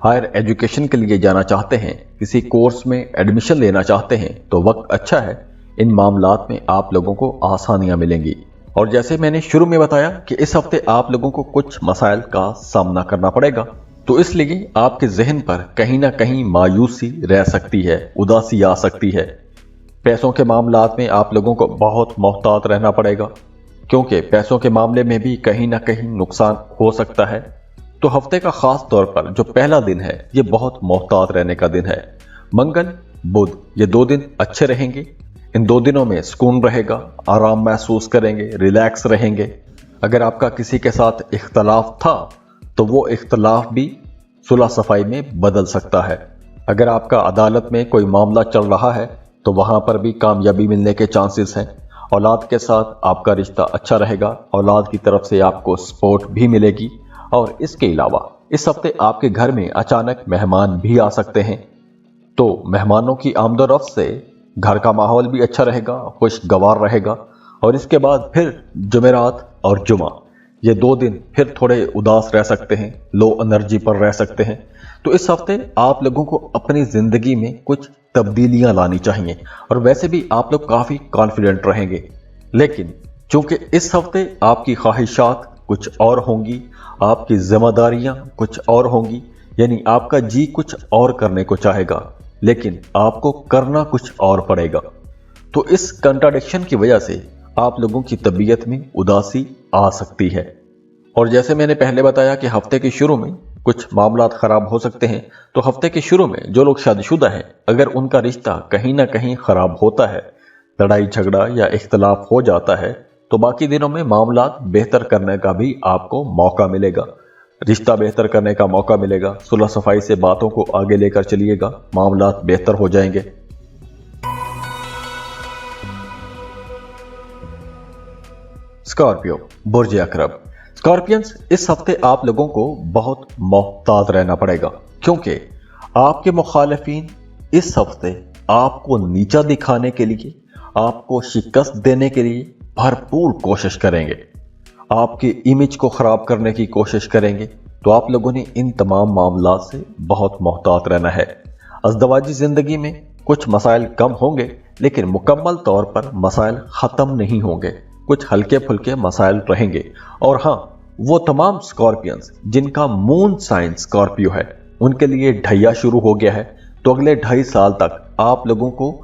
हायर एजुकेशन के लिए जाना चाहते हैं, किसी कोर्स में एडमिशन लेना चाहते हैं, तो वक्त अच्छा है। इन मामलात में आप लोगों को आसानियां मिलेंगी। और जैसे मैंने शुरू में बताया कि इस हफ्ते आप लोगों को कुछ मसाइल का सामना करना पड़ेगा, तो इसलिए आपके जहन पर कहीं ना कहीं मायूसी रह सकती है, उदासी आ सकती है। पैसों के मामलात में आप लोगों को बहुत मोहतात रहना पड़ेगा, क्योंकि पैसों के मामले में भी कहीं ना कहीं नुकसान हो सकता है। तो हफ्ते का खास तौर पर जो पहला दिन है, ये बहुत मोहतात रहने का दिन है। मंगल बुध ये 2 दिन अच्छे रहेंगे। इन 2 दिनों में सुकून रहेगा, आराम महसूस करेंगे, रिलैक्स रहेंगे। अगर आपका किसी के साथ इख्तलाफ था तो वो इख्तलाफ भी सुलह सफाई में बदल सकता है। अगर आपका अदालत में कोई मामला चल रहा है तो वहां पर भी कामयाबी मिलने के चांसेस हैं। औलाद के साथ आपका रिश्ता अच्छा रहेगा, औलाद की तरफ से आपको सपोर्ट भी मिलेगी। और इसके अलावा इस हफ्ते आपके घर में अचानक मेहमान भी आ सकते हैं, तो मेहमानों की आमदोरफ्त से घर का माहौल भी अच्छा रहेगा, खुशगवार रहेगा। और इसके बाद फिर जुमेरात और जुमा ये 2 दिन फिर थोड़े उदास रह सकते हैं, लो एनर्जी पर रह सकते हैं। तो इस हफ्ते आप लोगों को अपनी जिंदगी में कुछ तब्दीलियां लानी चाहिए। और वैसे भी आप लोग काफी कॉन्फिडेंट रहेंगे, लेकिन चूंकि इस हफ्ते आपकी ख्वाहिशात कुछ और होंगी, आपकी जिम्मेदारियां कुछ और होंगी, यानी आपका जी कुछ और करने को चाहेगा, लेकिन आपको करना कुछ और पड़ेगा। तो इस कंट्राडिक्शन की वजह से आप लोगों की तबीयत में उदासी आ सकती है। और जैसे मैंने पहले बताया कि हफ्ते के शुरू में कुछ मामलात खराब हो सकते हैं, तो हफ्ते के शुरू में जो लोग शादीशुदा हैं, अगर उनका रिश्ता कहीं ना कहीं खराब होता है, लड़ाई झगड़ा या इख्तलाफ हो जाता है, तो बाकी दिनों में मामलात बेहतर करने का भी आपको मौका मिलेगा, रिश्ता बेहतर करने का मौका मिलेगा। सुलह सफाई से बातों को आगे लेकर चलिएगा, मामलात बेहतर हो जाएंगे। स्कॉर्पियो बुर्ज अकरब। स्कॉर्पियंस, इस हफ्ते आप लोगों को बहुत मोहतात रहना पड़ेगा, क्योंकि आपके मुखालिफिन इस हफ्ते आपको नीचा दिखाने के लिए, आपको शिकस्त देने के लिए भरपूर कोशिश करेंगे, आपकी इमेज को खराब करने की कोशिश करेंगे। तो आप लोगों ने इन तमाम मामलों से बहुत मोहतात रहना है। अज़दवाजी जिंदगी में कुछ मसाइल कम होंगे, लेकिन मुकम्मल तौर पर मसाइल खत्म नहीं होंगे, कुछ हल्के फुल्के मसाइल रहेंगे। और हाँ, वो तमाम स्कॉर्पियंस जिनका मून साइन स्कॉर्पियो है, उनके लिए ढैया शुरू हो गया है। तो अगले 2.5 साल तक आप लोगों को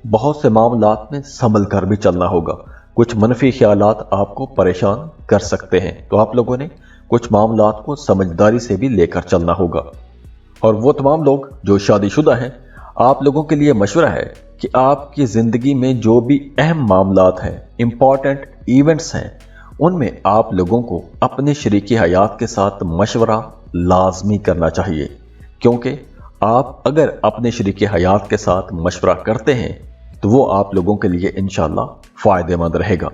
बहुत से मामलात में संभल कर भी चलना होगा। कुछ मनफी ख्यालात आपको परेशान कर सकते हैं, तो आप लोगों ने कुछ मामलात को समझदारी से भी लेकर चलना होगा। और वो तमाम लोग जो शादीशुदा हैं, आप लोगों के लिए मशवरा है कि आपकी जिंदगी में जो भी अहम मामलात हैं, इंपॉर्टेंट इवेंट्स हैं, उनमें आप लोगों को अपने शरीकी हयात के साथ मशवरा लाजमी करना चाहिए। क्योंकि आप अगर अपने शरीकी हयात के साथ मशवरा करते हैं तो वो आप लोगों के लिए इंशाल्लाह फायदेमंद रहेगा।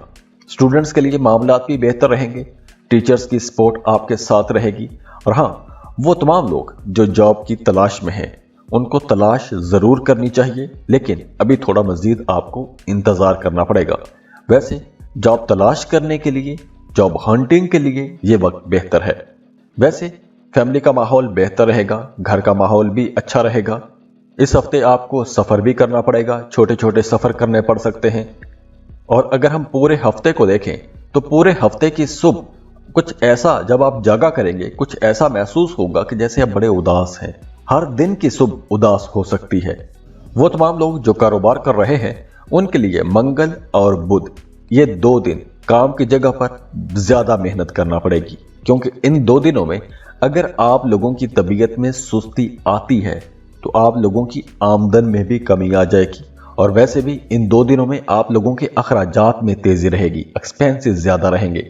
स्टूडेंट्स के लिए मामलात भी बेहतर रहेंगे, टीचर्स की सपोर्ट आपके साथ रहेगी। और हाँ, वो तमाम लोग जो जॉब की तलाश में हैं, उनको तलाश जरूर करनी चाहिए, लेकिन अभी थोड़ा मजीद आपको इंतजार करना पड़ेगा। वैसे जॉब तलाश करने के लिए, जॉब हंटिंग के लिए ये वक्त बेहतर है। वैसे फैमिली का माहौल बेहतर रहेगा, घर का माहौल भी अच्छा रहेगा। इस हफ्ते आपको सफर भी करना पड़ेगा, छोटे छोटे सफर करने पड़ सकते हैं। और अगर हम पूरे हफ्ते को देखें तो पूरे हफ्ते की सुबह कुछ ऐसा, जब आप जागा करेंगे, कुछ ऐसा महसूस होगा कि जैसे आप बड़े उदास हैं। हर दिन की सुबह उदास हो सकती है। वो तमाम लोग जो कारोबार कर रहे हैं, उनके लिए मंगल और बुध ये 2 दिन काम की जगह पर ज्यादा मेहनत करना पड़ेगी, क्योंकि इन 2 दिनों में अगर आप लोगों की तबीयत में सुस्ती आती है तो आप लोगों की आमदन में भी कमी आ जाएगी। और वैसे भी इन 2 दिनों में आप लोगों के अखराजात में तेजी रहेगी, एक्सपेंसेस ज्यादा रहेंगे,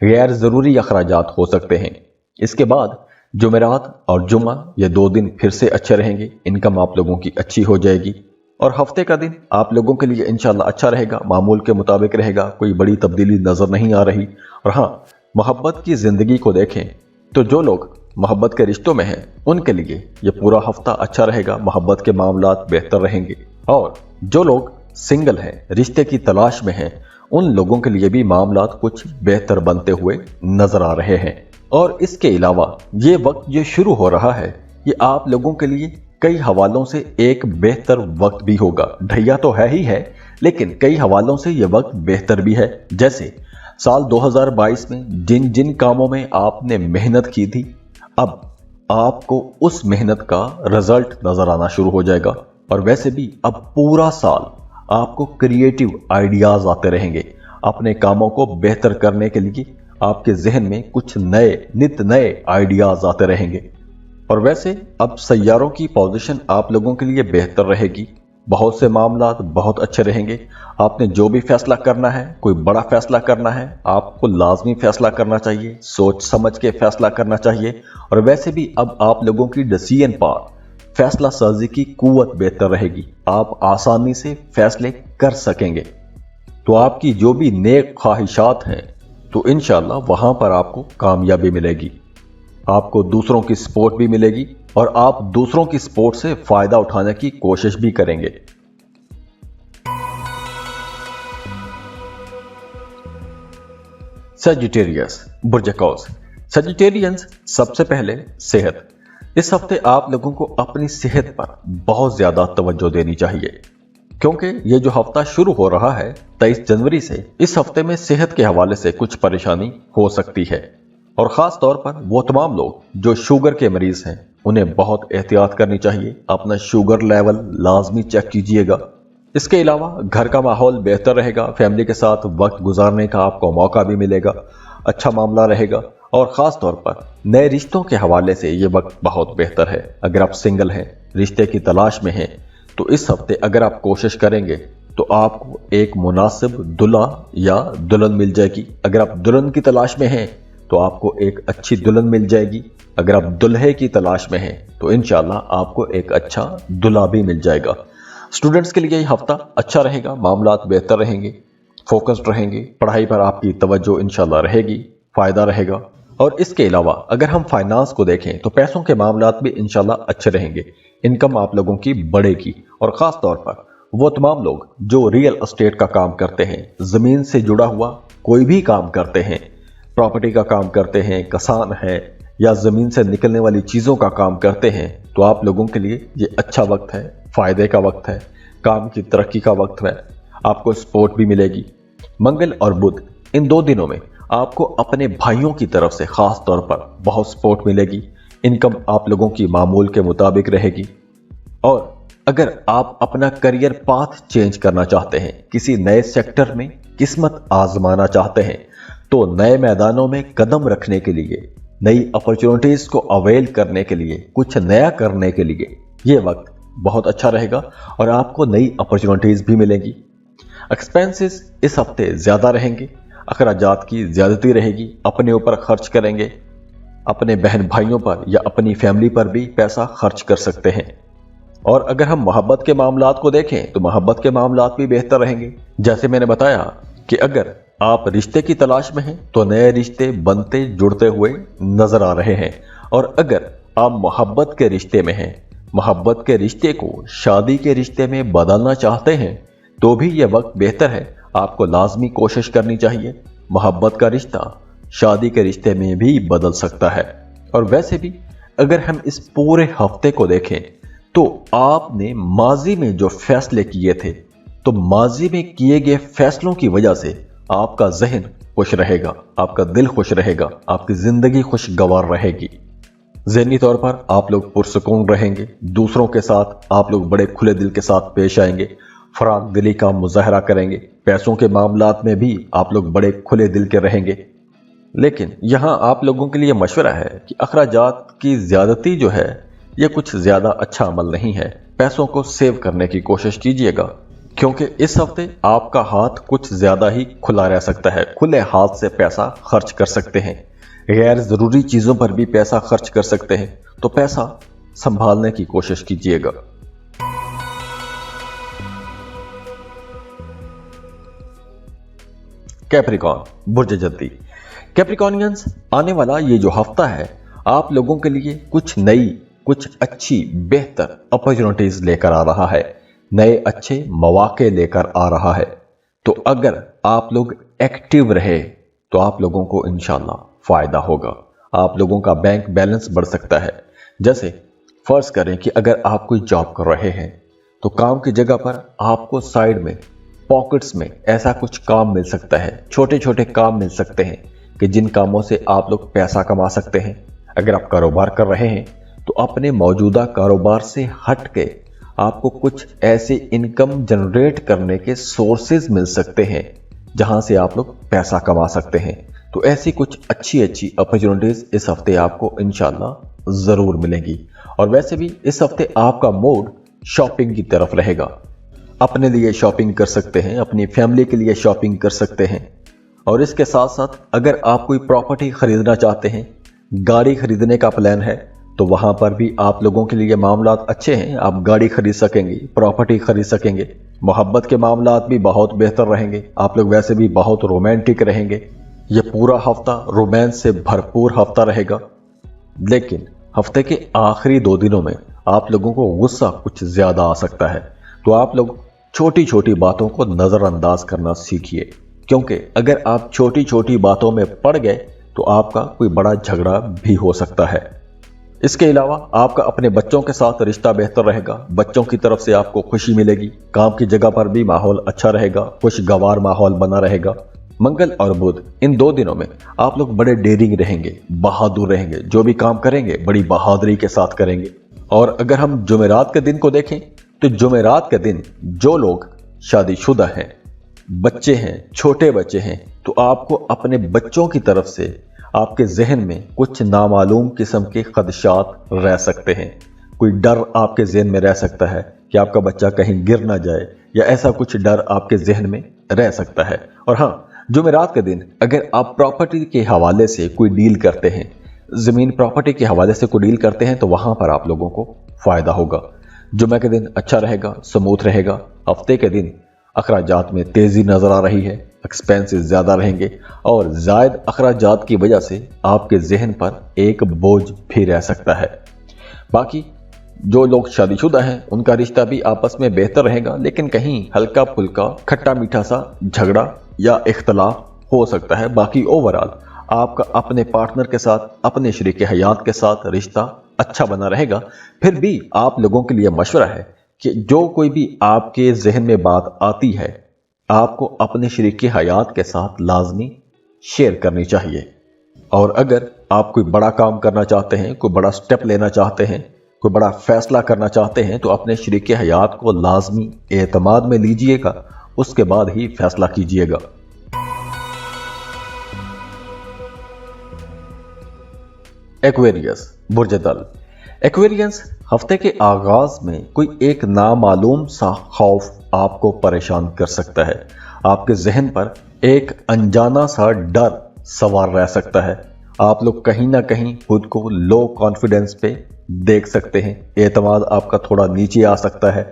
गैर जरूरी अखराजात हो सकते हैं। इसके बाद जुमेरात और जुम्मा ये 2 दिन फिर से अच्छे रहेंगे, इनकम आप लोगों की अच्छी हो जाएगी। और हफ्ते का दिन आप लोगों के लिए इंशाल्लाह अच्छा रहेगा, मामूल के मुताबिक रहेगा, कोई बड़ी तब्दीली नजर नहीं आ रही। और हाँ, मोहब्बत की जिंदगी को देखें तो जो लोग मोहब्बत के रिश्तों में हैं उनके लिए ये पूरा हफ्ता अच्छा रहेगा, मोहब्बत के मामलात बेहतर रहेंगे। और जो लोग सिंगल हैं, रिश्ते की तलाश में हैं, उन लोगों के लिए भी मामलात कुछ बेहतर बनते हुए नजर आ रहे हैं। और इसके अलावा ये वक्त जो शुरू हो रहा है ये आप लोगों के लिए कई हवालों से एक बेहतर वक्त भी होगा। ढैया तो है ही है, लेकिन कई हवालों से ये वक्त बेहतर भी है। जैसे साल 2022 में जिन जिन कामों में आपने मेहनत की थी, अब आपको उस मेहनत का रिजल्ट नजर आना शुरू हो जाएगा। और वैसे भी अब पूरा साल आपको क्रिएटिव आइडियाज आते रहेंगे। अपने कामों को बेहतर करने के लिए आपके जहन में कुछ नए नित नए आइडियाज आते रहेंगे। और वैसे अब सैयारों की पोजीशन आप लोगों के लिए बेहतर रहेगी। बहुत से मामलात बहुत अच्छे रहेंगे। आपने जो भी फैसला करना है, कोई बड़ा फैसला करना है, आपको लाजमी फैसला करना चाहिए, सोच समझ के फैसला करना चाहिए। और वैसे भी अब आप लोगों की डिसीजन पावर, फैसला साजी की कुव्वत बेहतर रहेगी। आप आसानी से फैसले कर सकेंगे। तो आपकी जो भी नेक ख्वाहिशात हैं तो इंशाल्लाह वहां पर आपको कामयाबी मिलेगी। आपको दूसरों की सपोर्ट भी मिलेगी और आप दूसरों की सपोर्ट से फायदा उठाने की कोशिश भी करेंगे। सजिटेरियस बुर्ज कौस। सजिटेरियंस, सबसे पहले सेहत। इस हफ्ते आप लोगों को अपनी सेहत पर बहुत ज्यादा तवज्जो देनी चाहिए, क्योंकि ये जो हफ्ता शुरू हो रहा है 23 जनवरी से, इस हफ्ते में सेहत के हवाले से कुछ परेशानी हो सकती है। और खास तौर पर वो तमाम लोग जो शुगर के मरीज हैं उन्हें बहुत एहतियात करनी चाहिए। अपना शुगर लेवल लाजमी चेक कीजिएगा। इसके अलावा घर का माहौल बेहतर रहेगा, फैमिली के साथ वक्त गुजारने का आपको मौका भी मिलेगा, अच्छा मामला रहेगा। और खास तौर पर नए रिश्तों के हवाले से ये वक्त बहुत बेहतर है। अगर आप सिंगल हैं, रिश्ते की तलाश में हैं, तो इस हफ्ते अगर आप कोशिश करेंगे तो आपको एक मुनासिब दुल्हा या दुल्हन मिल जाएगी। अगर आप दुल्हन की तलाश में हैं तो आपको एक अच्छी दुल्हन मिल जाएगी। अगर आप दुल्हे की तलाश में हैं तो इंशाल्लाह आपको एक अच्छा दुल्हा भी मिल जाएगा। स्टूडेंट्स के लिए ये हफ्ता अच्छा रहेगा, मामलात बेहतर रहेंगे, फोकस्ड रहेंगे, पढ़ाई पर आपकी तवज्जो इंशाल्लाह रहेगी, फायदा रहेगा। और इसके अलावा अगर हम फाइनेंस को देखें तो पैसों के मामलात भी इंशाल्लाह अच्छे रहेंगे। इनकम आप लोगों की बढ़ेगी। और खास तौर पर वो तमाम लोग जो रियल एस्टेट का काम करते हैं, जमीन से जुड़ा हुआ कोई भी काम करते हैं, प्रॉपर्टी का काम करते हैं, किसान हैं, या जमीन से निकलने वाली चीजों का काम करते हैं, तो आप लोगों के लिए ये अच्छा वक्त है, फायदे का वक्त है, काम की तरक्की का वक्त है। आपको सपोर्ट भी मिलेगी। मंगल और बुध, इन 2 दिनों में आपको अपने भाइयों की तरफ से खास तौर पर बहुत सपोर्ट मिलेगी। इनकम आप लोगों की मामूल के मुताबिक रहेगी। और अगर आप अपना करियर पाथ चेंज करना चाहते हैं, किसी नए सेक्टर में किस्मत आजमाना चाहते हैं, तो नए मैदानों में कदम रखने के लिए, नई अपॉर्चुनिटीज को अवेल करने के लिए, कुछ नया करने के लिए ये वक्त बहुत अच्छा रहेगा और आपको नई अपॉर्चुनिटीज भी मिलेंगी। एक्सपेंसेस इस हफ्ते ज्यादा रहेंगे, अखराजात की ज्यादती रहेगी, अपने ऊपर खर्च करेंगे, अपने बहन भाइयों पर या अपनी फैमिली पर भी पैसा खर्च कर सकते हैं। और अगर हम मोहब्बत के मामलात को देखें तो मोहब्बत के मामलात भी बेहतर रहेंगे। जैसे मैंने बताया कि अगर आप रिश्ते की तलाश में हैं तो नए रिश्ते बनते जुड़ते हुए नजर आ रहे हैं। और अगर आप मोहब्बत के रिश्ते में हैं, मोहब्बत के रिश्ते को शादी के रिश्ते में बदलना चाहते हैं, तो भी यह वक्त बेहतर है। आपको लाजमी कोशिश करनी चाहिए। मोहब्बत का रिश्ता शादी के रिश्ते में भी बदल सकता है। और वैसे भी अगर हम इस पूरे हफ्ते को देखें तो आपने माजी में जो फैसले किए थे, तो माजी में किए गए फैसलों की वजह से आपका जहन खुश रहेगा, आपका दिल खुश रहेगा, आपकी जिंदगी खुशगवार रहेगी। ज़हनी तौर पर आप लोग पुरसुकून रहेंगे। दूसरों के साथ आप लोग बड़े खुले दिल के साथ पेश आएंगे, फराग दिली का मुजाहरा करेंगे। पैसों के मामलात में भी आप लोग बड़े खुले दिल के रहेंगे। लेकिन यहां आप लोगों के लिए मशवरा है कि अखराजात की ज्यादती जो है ये कुछ ज्यादा अच्छा अमल नहीं है। पैसों को सेव करने की कोशिश कीजिएगा, क्योंकि इस हफ्ते आपका हाथ कुछ ज्यादा ही खुला रह सकता है। खुले हाथ से पैसा खर्च कर सकते हैं, गैर जरूरी चीजों पर भी पैसा खर्च कर सकते हैं। तो पैसा संभालने की कोशिश कीजिएगा। कैप्रिकॉर्न बुर्ज जद्दी, कैप्रिकॉर्नियंस, आने वाला ये जो हफ्ता है आप लोगों के लिए कुछ नई, कुछ अच्छी, बेहतर अपॉर्चुनिटीज लेकर आ रहा है, नए अच्छे मौके लेकर आ रहा है। तो अगर आप लोग एक्टिव रहे तो आप लोगों को इंशाल्लाह फायदा होगा। आप लोगों का बैंक बैलेंस बढ़ सकता है। जैसे फर्ज करें कि अगर आप कोई जॉब कर रहे हैं तो काम की जगह पर आपको साइड में, पॉकेट्स में ऐसा कुछ काम मिल सकता है, छोटे छोटे काम मिल सकते हैं कि जिन कामों से आप लोग पैसा कमा सकते हैं। अगर आप कारोबार कर रहे हैं तो अपने मौजूदा कारोबार से हट के आपको कुछ ऐसे इनकम जनरेट करने के सोर्सेज मिल सकते हैं जहां से आप लोग पैसा कमा सकते हैं। तो ऐसी कुछ अच्छी अच्छी अपॉर्चुनिटीज इस हफ्ते आपको इंशाल्लाह जरूर मिलेंगी। और वैसे भी इस हफ्ते आपका मूड शॉपिंग की तरफ रहेगा। अपने लिए शॉपिंग कर सकते हैं, अपनी फैमिली के लिए शॉपिंग कर सकते हैं। और इसके साथ साथ अगर आप कोई प्रॉपर्टी खरीदना चाहते हैं, गाड़ी खरीदने का प्लान है, तो वहां पर भी आप लोगों के लिए मामलात अच्छे हैं। आप गाड़ी खरीद सकेंगे, प्रॉपर्टी खरीद सकेंगे। मोहब्बत के मामलात भी बहुत बेहतर रहेंगे। आप लोग वैसे भी बहुत रोमांटिक रहेंगे। ये पूरा हफ्ता रोमांस से भरपूर हफ्ता रहेगा। लेकिन हफ्ते के आखिरी 2 दिनों में आप लोगों को गुस्सा कुछ ज्यादा आ सकता है। तो आप लोग छोटी छोटी बातों को नजरअंदाज करना सीखिए, क्योंकि अगर आप छोटी छोटी बातों में पड़ गए तो आपका कोई बड़ा झगड़ा भी हो सकता है। इसके अलावा आपका अपने बच्चों के साथ रिश्ता बेहतर रहेगा। बच्चों की तरफ से आपको खुशी मिलेगी। काम की जगह पर भी माहौल अच्छा रहेगा, खुशगवार माहौल बना रहेगा। मंगल और बुध, इन 2 दिनों में आप लोग बड़े डेयरिंग रहेंगे, बहादुर रहेंगे। जो भी काम करेंगे बड़ी बहादुरी के साथ करेंगे। और अगर हम जुमेरात के दिन को देखें तो जुमेरात के दिन जो लोग शादीशुदा हैं, बच्चे हैं, छोटे बच्चे हैं, तो आपको अपने बच्चों की तरफ से आपके जहन में कुछ नामालूम किस्म के खदशात रह सकते हैं। कोई डर आपके जहन में रह सकता है कि आपका बच्चा कहीं गिर ना जाए, या ऐसा कुछ डर आपके जहन में रह सकता है। और हाँ, जुमेरात के दिन अगर आप प्रॉपर्टी के हवाले से कोई डील करते हैं, जमीन प्रॉपर्टी के हवाले से कोई डील करते हैं, तो वहां पर आप लोगों को फायदा होगा। जुमे के दिन अच्छा रहेगा, स्मूथ रहेगा। हफ्ते के दिन अखराजात में तेजी नजर आ रही है, एक्सपेंसेस ज्यादा रहेंगे और जायद अखराजात की वजह से आपके जहन पर एक बोझ भी रह सकता है। बाकी जो लोग शादीशुदा हैं उनका रिश्ता भी आपस में बेहतर रहेगा, लेकिन कहीं हल्का फुल्का खट्टा मीठा सा झगड़ा या इख्तलाफ हो सकता है। बाकी ओवरऑल आपका अपने पार्टनर के साथ, अपने शरीक हयात के साथ रिश्ता अच्छा बना रहेगा। फिर भी आप लोगों के लिए मशवरा है कि जो कोई भी आपके जहन में बात आती है, आपको अपने शरीक हयात के साथ लाजमी शेयर करनी चाहिए। और अगर आप कोई बड़ा काम करना चाहते हैं, कोई बड़ा स्टेप लेना चाहते हैं, कोई बड़ा फैसला करना चाहते हैं, तो अपने शरीक हयात को लाजमी एतमाद में लीजिएगा, उसके बाद ही फैसला कीजिएगा। एक्वेरियस, बुर्ज दल। एक्वेरियंस, हफ्ते के आगाज में कोई एक नामालूम सा खौफ आपको परेशान कर सकता है। आपके जहन पर एक अनजाना सा डर सवार रह सकता है। आप लोग कहीं ना कहीं खुद को लो कॉन्फिडेंस पे देख सकते हैं। एतमाद आपका थोड़ा नीचे आ सकता है।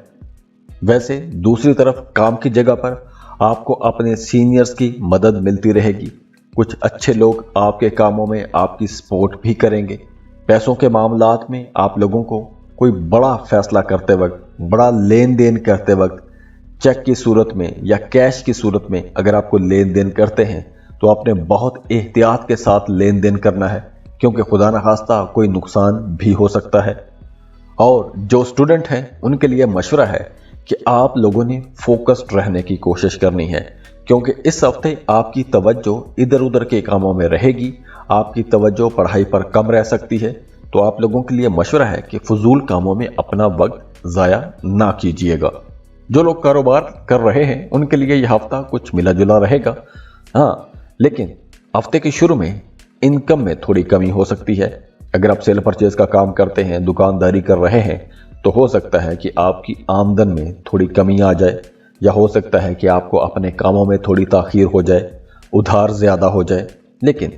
वैसे दूसरी तरफ काम की जगह पर आपको अपने सीनियर्स की मदद मिलती रहेगी। कुछ अच्छे लोग आपके कामों में आपकी सपोर्ट भी करेंगे। पैसों के मामलात में आप लोगों को कोई बड़ा फैसला करते वक्त, बड़ा लेन देन करते वक्त, चेक की सूरत में या कैश की सूरत में अगर आपको लेन देन करते हैं तो आपने बहुत एहतियात के साथ लेन देन करना है, क्योंकि खुदा न खास्ता कोई नुकसान भी हो सकता है। और जो स्टूडेंट हैं उनके लिए मशवरा है कि आप लोगों ने फोकस्ड रहने की कोशिश करनी है, क्योंकि इस हफ्ते आपकी तवज्जो इधर उधर के कामों में रहेगी। आपकी तवज्जो पढ़ाई पर कम रह सकती है। तो आप लोगों के लिए मशवरा है कि फजूल कामों में अपना वक्त ज़ाया ना कीजिएगा। जो लोग कारोबार कर रहे हैं उनके लिए यह हफ्ता कुछ मिला जुला रहेगा। हाँ, लेकिन हफ्ते के शुरू में इनकम में थोड़ी कमी हो सकती है। अगर आप सेल परचेज का काम करते हैं, दुकानदारी कर रहे हैं, तो हो सकता है कि आपकी आमदन में थोड़ी कमी आ जाए, या हो सकता है कि आपको अपने कामों में थोड़ी ताखीर हो जाए, उधार ज्यादा हो जाए। लेकिन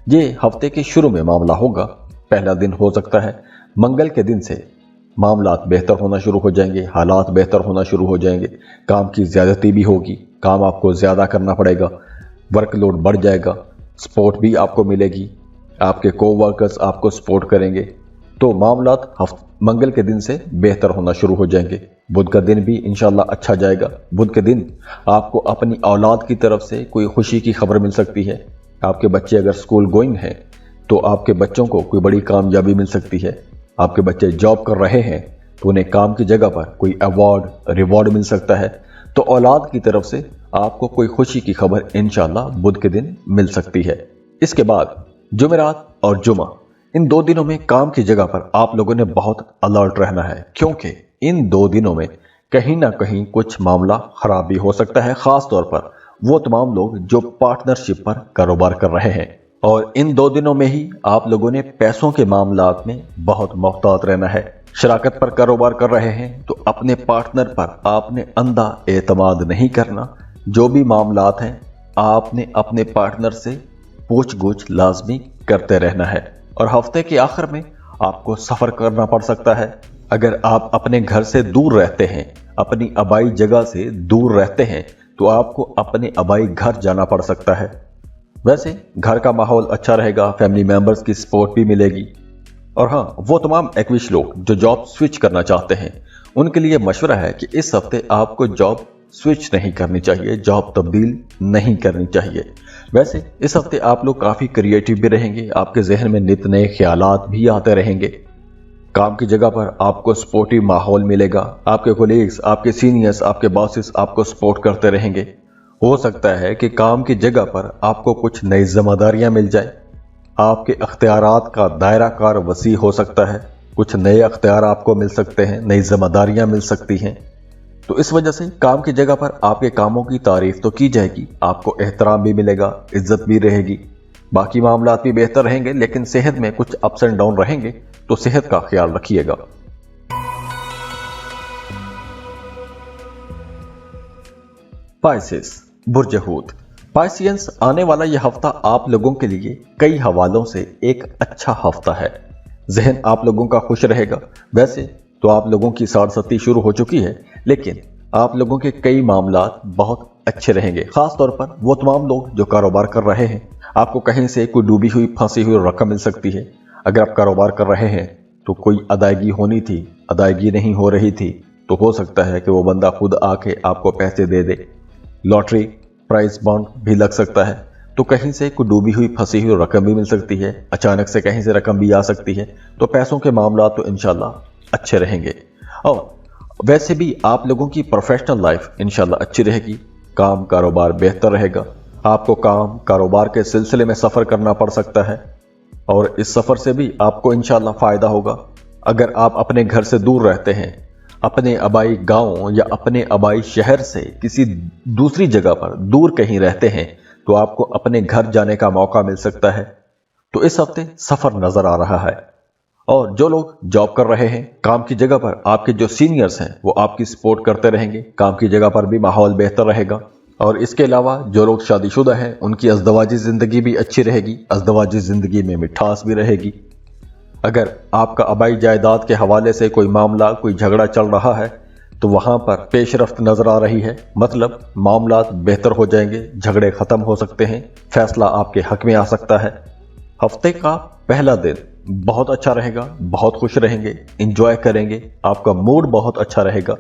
ये हफ्ते के शुरू में मामला होगा, पहला दिन हो सकता है। मंगल के दिन से मामलात बेहतर होना शुरू हो जाएंगे, हालात बेहतर होना शुरू हो जाएंगे। काम की ज्यादती भी होगी, काम आपको ज्यादा करना पड़ेगा, वर्कलोड बढ़ जाएगा। सपोर्ट भी आपको मिलेगी, आपके कोवर्कर्स आपको सपोर्ट करेंगे, तो मामलात मंगल के दिन से बेहतर होना शुरू हो जाएंगे। बुध का दिन भी इंशाल्लाह अच्छा जाएगा। बुध के दिन आपको अपनी औलाद की तरफ से कोई खुशी की खबर मिल सकती है। आपके बच्चे अगर स्कूल गोइंग हैं तो आपके बच्चों को कोई बड़ी कामयाबी मिल सकती है। आपके बच्चे जॉब कर रहे हैं तो उन्हें काम की जगह पर कोई अवार्ड रिवॉर्ड मिल सकता है। तो औलाद की तरफ से आपको कोई खुशी की खबर इंशाल्लाह बुध के दिन मिल सकती है। इसके बाद जुमेरात और जुमा, इन 2 दिनों में काम की जगह पर आप लोगों ने बहुत अलर्ट रहना है, क्योंकि इन 2 दिनों में कहीं ना कहीं कुछ मामला खराब भी हो सकता है। खास तौर पर वो तमाम लोग जो पार्टनरशिप पर कारोबार कर रहे हैं। और इन 2 दिनों में ही आप लोगों ने पैसों के मामलात में बहुत मोहतात रहना है। शराकत पर कारोबार कर रहे हैं तो अपने पार्टनर पर आपने अंधा एतमाद नहीं करना। जो भी मामलात हैं आपने अपने पार्टनर से पूछ-गुछ लाजमी करते रहना है। और हफ्ते के आखिर में आपको सफर करना पड़ सकता है। अगर आप अपने घर से दूर रहते हैं, अपनी आबाई जगह से दूर रहते हैं, तो आपको अपने आबाई घर जाना पड़ सकता है। वैसे घर का माहौल अच्छा रहेगा, फैमिली मेंबर्स की सपोर्ट भी मिलेगी। और हाँ, वो तमाम एक्विश लोग जो जॉब स्विच करना चाहते हैं, उनके लिए मशवरा है कि इस हफ्ते आपको जॉब स्विच नहीं करनी चाहिए, जॉब तब्दील नहीं करनी चाहिए। वैसे इस हफ्ते आप लोग काफ़ी क्रिएटिव भी रहेंगे, आपके जहन में नित नए ख्यालात भी आते रहेंगे। काम की जगह पर आपको सपोर्टिव माहौल मिलेगा, आपके कोलीग्स, आपके सीनियर्स, आपके बॉसेस आपको सपोर्ट करते रहेंगे। हो सकता है कि काम की जगह पर आपको कुछ नई जिम्मेदारियां मिल जाए, आपके अख्तियारात का दायरा कार वसी हो सकता है, कुछ नए अख्तियार आपको मिल सकते हैं, नई जिम्मेदारियां मिल सकती हैं। तो इस वजह से काम की जगह पर आपके कामों की तारीफ तो की जाएगी, आपको एहतराम भी मिलेगा, इज्जत भी रहेगी, बाकी मामलात भी बेहतर रहेंगे। लेकिन सेहत में कुछ अप्स एंड डाउन रहेंगे, तो सेहत का ख्याल रखिएगा। पाइसेस, बुर्ज हूत। पाइसियंस, आने वाला यह हफ्ता आप लोगों के लिए कई हवालों से एक अच्छा हफ्ता है। जहन आप लोगों का खुश रहेगा। वैसे तो आप लोगों की साढ़सती शुरू हो चुकी है, लेकिन आप लोगों के कई मामलात बहुत अच्छे रहेंगे। खास तौर पर वो तमाम लोग जो कारोबार कर रहे हैं, आपको कहीं से कोई डूबी हुई फंसी हुई रकम मिल सकती है। अगर आप कारोबार कर रहे हैं तो कोई अदायगी होनी थी, अदायगी नहीं हो रही थी, तो हो सकता है कि वो बंदा खुद आके आपको पैसे दे दे। लॉटरी, प्राइस बॉन्ड भी लग सकता है। तो कहीं से कोई डूबी हुई फंसी हुई रकम भी मिल सकती है, अचानक से कहीं से रकम भी आ सकती है। तो पैसों के मामला तो इंशाल्लाह अच्छे रहेंगे। और वैसे भी आप लोगों की प्रोफेशनल लाइफ इंशाल्लाह अच्छी रहेगी, काम कारोबार बेहतर रहेगा। आपको काम कारोबार के सिलसिले में सफ़र करना पड़ सकता है और इस सफ़र से भी आपको इंशाल्लाह फ़ायदा होगा। अगर आप अपने घर से दूर रहते हैं, अपने आबाई गांव या अपने आबाई शहर से किसी दूसरी जगह पर दूर कहीं रहते हैं, तो आपको अपने घर जाने का मौका मिल सकता है। तो इस हफ्ते सफ़र नज़र आ रहा है। और जो लोग जॉब कर रहे हैं, काम की जगह पर आपके जो सीनियर्स हैं वो आपकी सपोर्ट करते रहेंगे, काम की जगह पर भी माहौल बेहतर रहेगा। और इसके अलावा जो लोग शादीशुदा हैं, उनकी अज़दवाजी ज़िंदगी भी अच्छी रहेगी, अज़दवाजी ज़िंदगी में मिठास भी रहेगी। अगर आपका आबाई जायदाद के हवाले से कोई मामला, कोई झगड़ा चल रहा है, तो वहाँ पर पेशरफ्त नज़र आ रही है, मतलब मामलात बेहतर हो जाएंगे, झगड़े ख़त्म हो सकते हैं, फैसला आपके हक में आ सकता है। हफ्ते का पहला दिन बहुत अच्छा रहेगा, बहुत खुश रहेंगे, इंजॉय करेंगे, आपका मूड बहुत अच्छा रहेगा।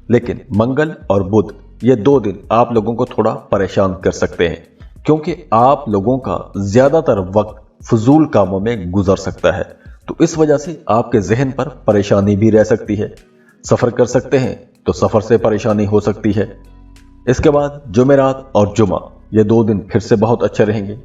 लेकिन मंगल और बुध, ये 2 दिन आप लोगों को थोड़ा परेशान कर सकते हैं, क्योंकि आप लोगों का ज़्यादातर वक्त फजूल कामों में गुजर सकता है। तो इस वजह से आपके जहन पर परेशानी भी रह सकती है। सफ़र कर सकते हैं तो सफ़र से परेशानी हो सकती है। इसके बाद जुमेरात और जुमा, ये 2 दिन फिर से बहुत अच्छे रहेंगे।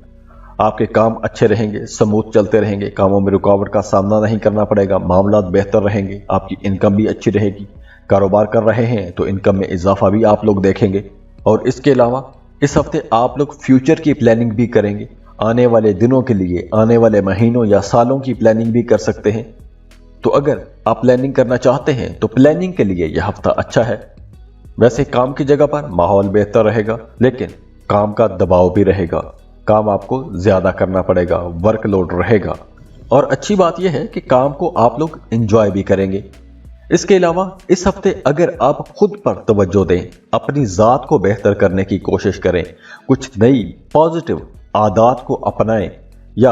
आपके काम अच्छे रहेंगे, स्मूथ चलते रहेंगे, कामों में रुकावट का सामना नहीं करना पड़ेगा, मामलात बेहतर रहेंगे, आपकी इनकम भी अच्छी रहेगी। कारोबार कर रहे हैं तो इनकम में इजाफा भी आप लोग देखेंगे। और इसके अलावा इस हफ्ते आप लोग फ्यूचर की प्लानिंग भी करेंगे, आने वाले दिनों के लिए, आने वाले महीनों या सालों की प्लानिंग भी कर सकते हैं। तो अगर आप प्लानिंग करना चाहते हैं तो प्लानिंग के लिए यह हफ्ता अच्छा है। वैसे काम की जगह पर माहौल बेहतर रहेगा, लेकिन काम का दबाव भी रहेगा, काम आपको ज्यादा करना पड़ेगा, वर्कलोड रहेगा। और अच्छी बात यह है कि काम को आप लोग एंजॉय भी करेंगे। इसके अलावा इस हफ्ते अगर आप खुद पर तवज्जो दें, अपनी ज़ात को बेहतर करने की कोशिश करें, कुछ नई पॉजिटिव आदत को अपनाएं या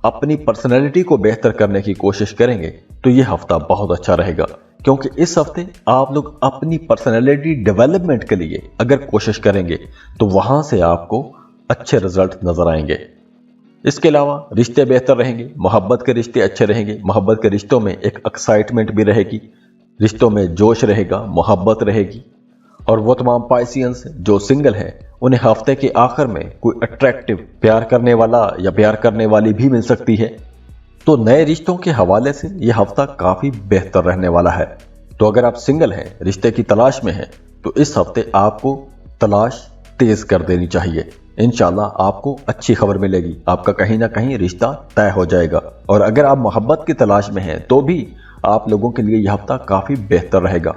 अपनी पर्सनैलिटी को बेहतर करने की कोशिश करेंगे तो ये हफ्ता बहुत अच्छा रहेगा, क्योंकि इस हफ्ते आप लोग अपनी पर्सनैलिटी डेवलपमेंट के लिए अगर कोशिश करेंगे तो वहां से आपको अच्छे रिजल्ट नजर आएंगे। इसके अलावा रिश्ते बेहतर रहेंगे, मोहब्बत के रिश्ते अच्छे रहेंगे, मोहब्बत के रिश्तों में एक एक्साइटमेंट भी रहेगी, रिश्तों में जोश रहेगा, मोहब्बत रहेगी। और वो तमाम पाइसियंस जो सिंगल हैं उन्हें हफ्ते के आखिर में कोई अट्रैक्टिव प्यार करने वाला या प्यार करने वाली भी मिल सकती है। तो नए रिश्तों के हवाले से यह हफ्ता काफी बेहतर रहने वाला है। तो अगर आप सिंगल हैं, रिश्ते की तलाश में हैं, तो इस हफ्ते आपको तलाश तेज कर देनी चाहिए। इंशाल्लाह आपको अच्छी खबर मिलेगी, आपका कहीं ना कहीं रिश्ता तय हो जाएगा। और अगर आप मोहब्बत की तलाश में हैं तो भी आप लोगों के लिए यह हफ्ता काफी बेहतर रहेगा।